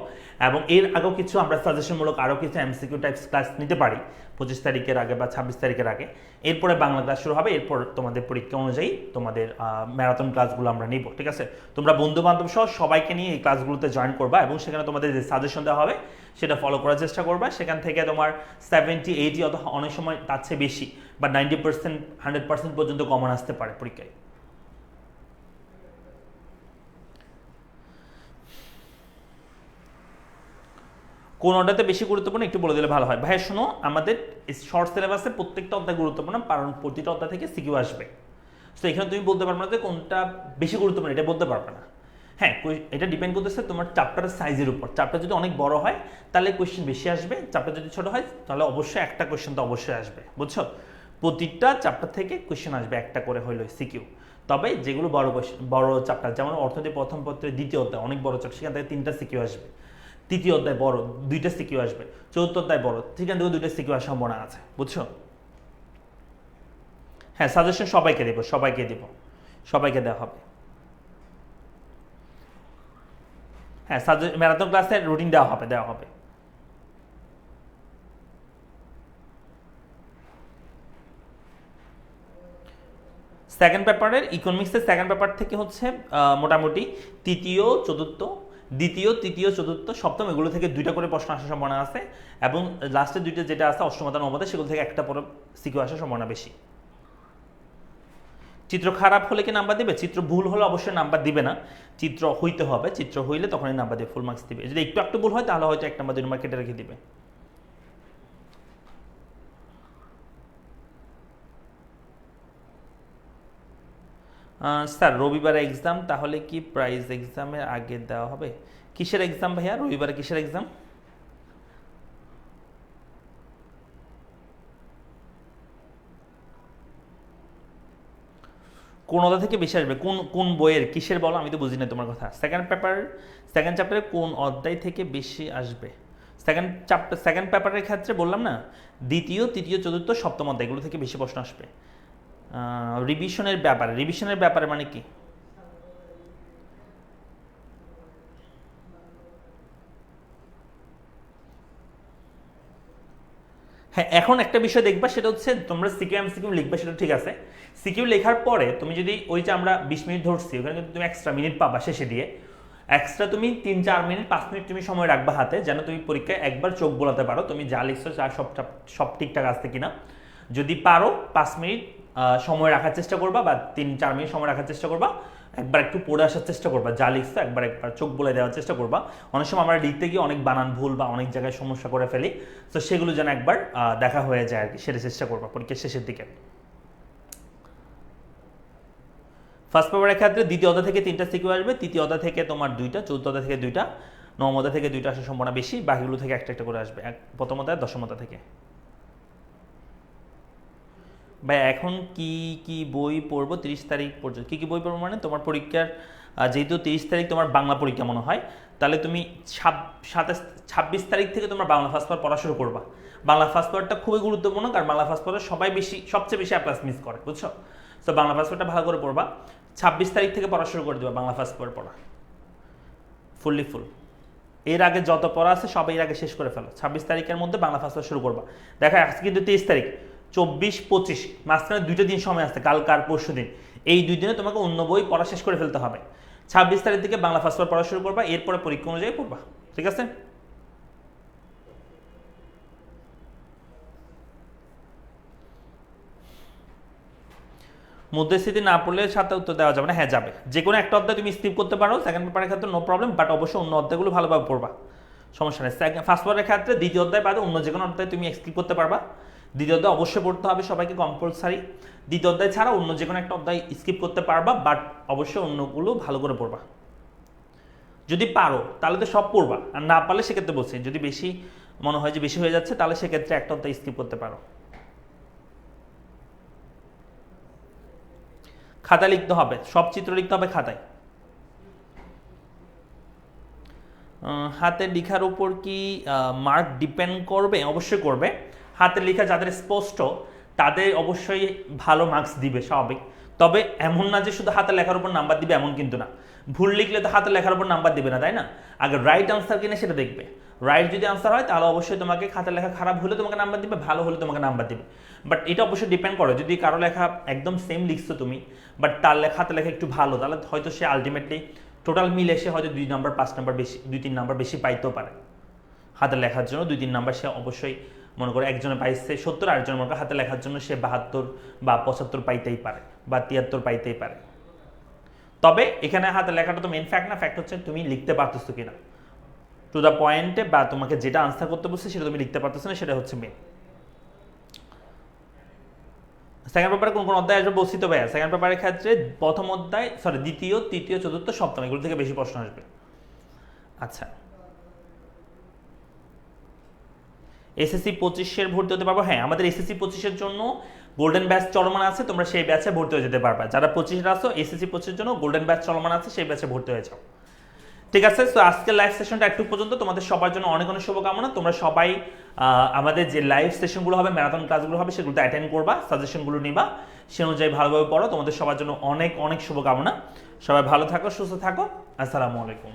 এবং এর আগেও কিছু আমরা সাজেশনমূলক আরও কিছু এমসিকিউ টাইপস ক্লাস নিতে পারি 25 তারিখের আগে বা 26 তারিখের আগে। এরপরে বাংলা ক্লাস শুরু হবে, এরপর তোমাদের পরীক্ষা অনুযায়ী তোমাদের ম্যারাথন ক্লাসগুলো আমরা নিব, ঠিক আছে? তোমরা বন্ধু বান্ধব সহ সবাইকে নিয়ে এই ক্লাসগুলোতে জয়েন করবা, এবং সেখানে তোমাদের যে সাজেশন দেওয়া হবে সেটা ফলো করার চেষ্টা করবা। সেখান থেকে তোমার 70, 80 অথবা অনেক সময় তার চেয়ে বেশি বা 90%, 100% পর্যন্ত কমন আসতে পারে পরীক্ষায়। কোনটাতে বেশি গুরুত্বপূর্ণ একটু বলে দিলে ভালো হয়। ভাই শোনো, আমাদের শর্ট সিলেবাসে প্রত্যেকটা অধ্যায় গুরুত্বপূর্ণ, কারণ প্রতিটা অধ্যায় থেকে সিকিউ আসবে। তো এখানে তুমি বলতে পারবে না যে কোনটা বেশি গুরুত্বপূর্ণ, এটা বলতে পারবে না। হ্যাঁ, এটা ডিপেন্ড করতেছে তোমার চ্যাপ্টারের সাইজের উপর। চ্যাপ্টার যদি অনেক বড় হয় তাহলে কোয়েশ্চেন বেশি আসবে, চ্যাপ্টার যদি ছোট হয় তাহলে অবশ্যই একটা কোয়েশ্চেন তো অবশ্যই আসবে, বুঝছো? প্রতিটা চ্যাপ্টার থেকে কোয়েশ্চেন আসবে একটা করে হইলো সিকিউ। তবে যেগুলো বড় চ্যাপ্টার, যেমন অর্থনীতি প্রথম পত্রের দ্বিতীয় অধ্যায় অনেক বড় চ্যাপ্টার, সেখান থেকে 3টা সিকিউ আসবে। তৃতীয় অধ্যায় বড়, 2টা সিকিউ আসবে। চতুর্থ অধ্যায় বড়, সেখান থেকে 2টা সিকিউ আসার সম্ভাবনা আছে, বুঝছো? হ্যাঁ, সাজেশন সবাইকে দেবো, সবাইকে দেওয়া হবে। হ্যাঁ, ম্যারাথন ক্লাসের রুটিন দেওয়া হবে। সেকেন্ড পেপারের ইকোনমিক্সের সেকেন্ড পেপার থেকে হচ্ছে মোটামুটি দ্বিতীয়, তৃতীয়, চতুর্থ, সপ্তম এগুলো থেকে 2টা করে প্রশ্ন আসার সম্ভাবনা আছে, এবং লাস্টের 2টা যেটা আছে অষ্টমতা নবমতা, সেগুলো থেকে একটা পরে সিকিউ আসার সম্ভাবনা বেশি। চিত্র খারাপ হলে কি নাম্বার দিবে? চিত্র ভুল হলে অবশ্যই নাম্বার দিবে না, চিত্র হইতে হবে, চিত্র হইলে তখনই নাম্বার দিয়ে ফুল মার্কস দিবে। যদি একটু ভুল হয় তাহলে হয়তো 1 নাম্বার 2 নাম্বার কেটে রেখে দিবে। স্যার রবিবার এক্সাম, তাহলে কি প্রাইজ এক্সামের আগে দেওয়া হবে? কিসের এক্সাম ভাইয়া, রবিবারে কিসের এক্সাম? কোন অধ্যায় থেকে বেশি আসবে? কোন কোন বইয়ের কিসের বলো, আমি তো বুঝি না তোমার কথা। সেকেন্ড চ্যাপ্টারে কোন অধ্যায় থেকে বেশি আসবে? সেকেন্ড পেপারের ক্ষেত্রে বললাম না, দ্বিতীয়, তৃতীয়, চতুর্থ, সপ্তম অধ্যায় এগুলো থেকে বেশি প্রশ্ন আসবে। রিভিশনের ব্যাপারে মানে কি? হ্যাঁ, এখন একটা বিষয় দেখবা, সেটা হচ্ছে তোমরা সিকিউ এমসিকিউ লিখবে, সেটা ঠিক আছে। সিকিউ লেখার পরে তুমি যদি ওই যে আমরা 20 মিনিট ধরছি, ওখানে কিন্তু তুমি এক্সট্রা মিনিট পাবা শেষে দিয়ে। এক্সট্রা তুমি 3-4 মিনিট 5 মিনিট তুমি সময় রাখবা হাতে, যেন তুমি পরীক্ষায় একবার চোখ বোলাতে পারো তুমি যা লিখছো যা সব ঠিকঠাক আছে কিনা। যদি পারো 5 মিনিট সময় রাখার চেষ্টা করবা, বা 3-4 মিনিট সময় রাখার চেষ্টা করবা, একবার একটু পড়ে আসার চেষ্টা করবা, যা লিখছো একবার চোখ বলে দেওয়ার চেষ্টা করবা। অনেক সময় আমরা লিখতে গিয়ে অনেক বানান ভুল বা অনেক জায়গায় সমস্যা করে ফেলি, তো সেগুলো যেন একবার দেখা হয়ে যায় আর কি, সেটা চেষ্টা করবা পরীক্ষার শেষের দিকে। ফার্স্ট পেপারের ক্ষেত্রে দ্বিতীয় অধ্যায় থেকে 3টা সিকিউ আসবে, তৃতীয় অধ্যায় থেকে তোমার 2টা, চতুর্থ অধ্যায় থেকে 2টা, নবম অধ্যায় থেকে 2টা আসার সম্ভাবনা বেশি, বাকিগুলো থেকে একটা একটা করে আসবে, প্রথম অধ্যায়, দশম অধ্যায় থেকে। ভাই এখন কি কি বই পড়বো 30 তারিখ পর্যন্ত? কি কি বই পড়বো মানে তোমার পরীক্ষার যেহেতু 30 তারিখ তোমার বাংলা পরীক্ষা মনে হয়, তাহলে তুমি 26 তারিখ থেকে তোমার বাংলা ফার্স্ট পেপার পড়া শুরু করবা। বাংলা ফার্স্ট পেপারটা খুবই গুরুত্বপূর্ণ, কারণ বাংলা ফার্স্ট পেপারে সবচেয়ে বেশি অ্যাপ্লাস মিস করে, বুঝছো? তো বাংলা ফার্স্ট পেপারটা ভালো করে পড়বা। 26 তারিখ থেকে পড়া শুরু করে দেবা বাংলা ফার্স্ট পেপার পড়া, ফুল। এর আগে যত পড়া আছে সব এর আগে শেষ করে ফেলো, 26 তারিখের মধ্যে বাংলা ফার্স্ট পেপার শুরু করবা। দেখো আজকে কিন্তু 23 তারিখ, 24-25 মাঝখানে 2টা দিন সময় আসছে, কাল কার পরশু দিন, এই 2 দিনে তোমাকে অন্য বই পড়া শেষ করে ফেলতে হবে। 26 তারিখ থেকে বাংলা ফার্স্ট পেপার পড়া শুরু করবা, এরপরে পরীক্ষা অনুযায়ী পড়বা, ঠিক আছে? মধ্যস্থিতি না পড়লে সাথে উত্তর দেওয়া যাবে না? হ্যাঁ যাবে, যে কোনো একটা অধ্যায় তুমি স্কিপ করতে পারো সেকেন্ড পেপারের ক্ষেত্রে, নো প্রবলেম, বাট অবশ্যই অন্য অধ্যায়গুলো ভালোভাবে পড়বা, সমস্যা নেই। ফার্স্ট পেপারের ক্ষেত্রে দ্বিতীয় অধ্যায় বাদে অন্য যে কোনো অধ্যায় তুমি স্কিপ করতে পারবা। দ্বিতীয় অধ্যায় অবশ্যই পড়তে হবে সবাইকে, কম্পালসারি। দ্বিতীয় অধ্যায় ছাড়া অন্য যে কোনো একটা অধ্যায় স্কিপ করতে পারবা, বাট অবশ্যই অন্যগুলো ভালো করে পড়বা। যদি পারো তাহলে তো সব পড়বা, আর না পারলে সেক্ষেত্রে বলছি যদি বেশি মনে হয় যে বেশি হয়ে যাচ্ছে, তাহলে সেক্ষেত্রে একটা অধ্যায় স্কিপ করতে পারো। খাতা লিখতে হবে, সব চিত্র লিখতে হবে খাতায়। হাতের লেখার উপর কি মার্ক ডিপেন্ড করবে? অবশ্যই করবে। হাতের লেখা যাদের স্পষ্ট তাদের অবশ্যই ভালো মার্কস দিবে, স্বাভাবিক। তবে এমন না যে শুধু হাতের লেখার উপর নাম্বার দিবে, এমন কিন্তু না। ভুল লিখলে তো হাতের লেখার উপর নাম্বার দিবে না, তাই না? আগে রাইট আনসার কিনা সেটা দেখবে। রাইট যদি আনসার হয় তাহলে অবশ্যই তোমাকে, খাতার লেখা খারাপ হলে তোমাকে নাম্বার দিবে, ভালো হলে তোমাকে নাম্বার দিবে। বাট এটা অবশ্যই ডিপেন্ড করে, যদি কারো লেখা একদম সেম লিখছো তুমি, বাট তার লেখা হাতের লেখা একটু ভালো, তাহলে হয়তো সে আলটিমেটলি টোটাল মিলে সে হয়তো 2 নাম্বার 5 নাম্বার বেশি, 2-3 নাম্বার বেশি পাইতেও পারে হাতে লেখার জন্য। 2-3 নাম্বার সে অবশ্যই, মনে করে একজনে পাইছে 70, আরেকজনের মনে করে হাতে লেখার জন্য সে 72 বা 75 পাইতেই পারে, বা 73 পাইতেই পারে। তবে এখানে হাতে লেখাটা তো মেন ফ্যাক্ট না, ফ্যাক্ট হচ্ছে তুমি লিখতে পারতেছো কিনা টু দ্য পয়েন্টে, বা তোমাকে যেটা আনসার করতে বলছে সেটা তুমি লিখতে পারতেছো না, সেটা হচ্ছে মেন। সেকেন্ড পেপারে কোন কোন অধ্যায় আসবে বলছি তো ভাইয়া। সেকেন্ড পেপারের ক্ষেত্রে প্রথম অধ্যায়, দ্বিতীয়, তৃতীয়, চতুর্থ, সপ্তম এগুলো থেকে বেশি প্রশ্ন আসবে। আচ্ছা, এসএসসি 25-এর ভর্তি হতে পারবো? হ্যাঁ, আমাদের এসএসসি 25-এর জন্য গোল্ডেন ব্যাচ চলমান আছে, তোমরা সেই ব্যাচে ভর্তি হয়ে যেতে পারবা। যারা 25-এর আসো, এসএসসি 25-এর জন্য গোল্ডেন ব্যাচ চলমান আছে, সেই ব্যাচে ভর্তি হয়ে যাও, ঠিক আছে? তো আজকের লাইভ সেশনটা একটু পর্যন্ত, তোমাদের সবার জন্য অনেক অনেক শুভকামনা। তোমরা সবাই আমাদের যে লাইভ সেশনগুলো হবে, ম্যারাথন ক্লাসগুলো হবে, সেগুলোতে অ্যাটেন্ড করবা, সাজেশনগুলো নিবা, সে অনুযায়ী ভালোভাবে পড়ো। তোমাদের সবার জন্য অনেক অনেক শুভকামনা। সবাই ভালো থাকো, সুস্থ থাকো। আসসালামু আলাইকুম।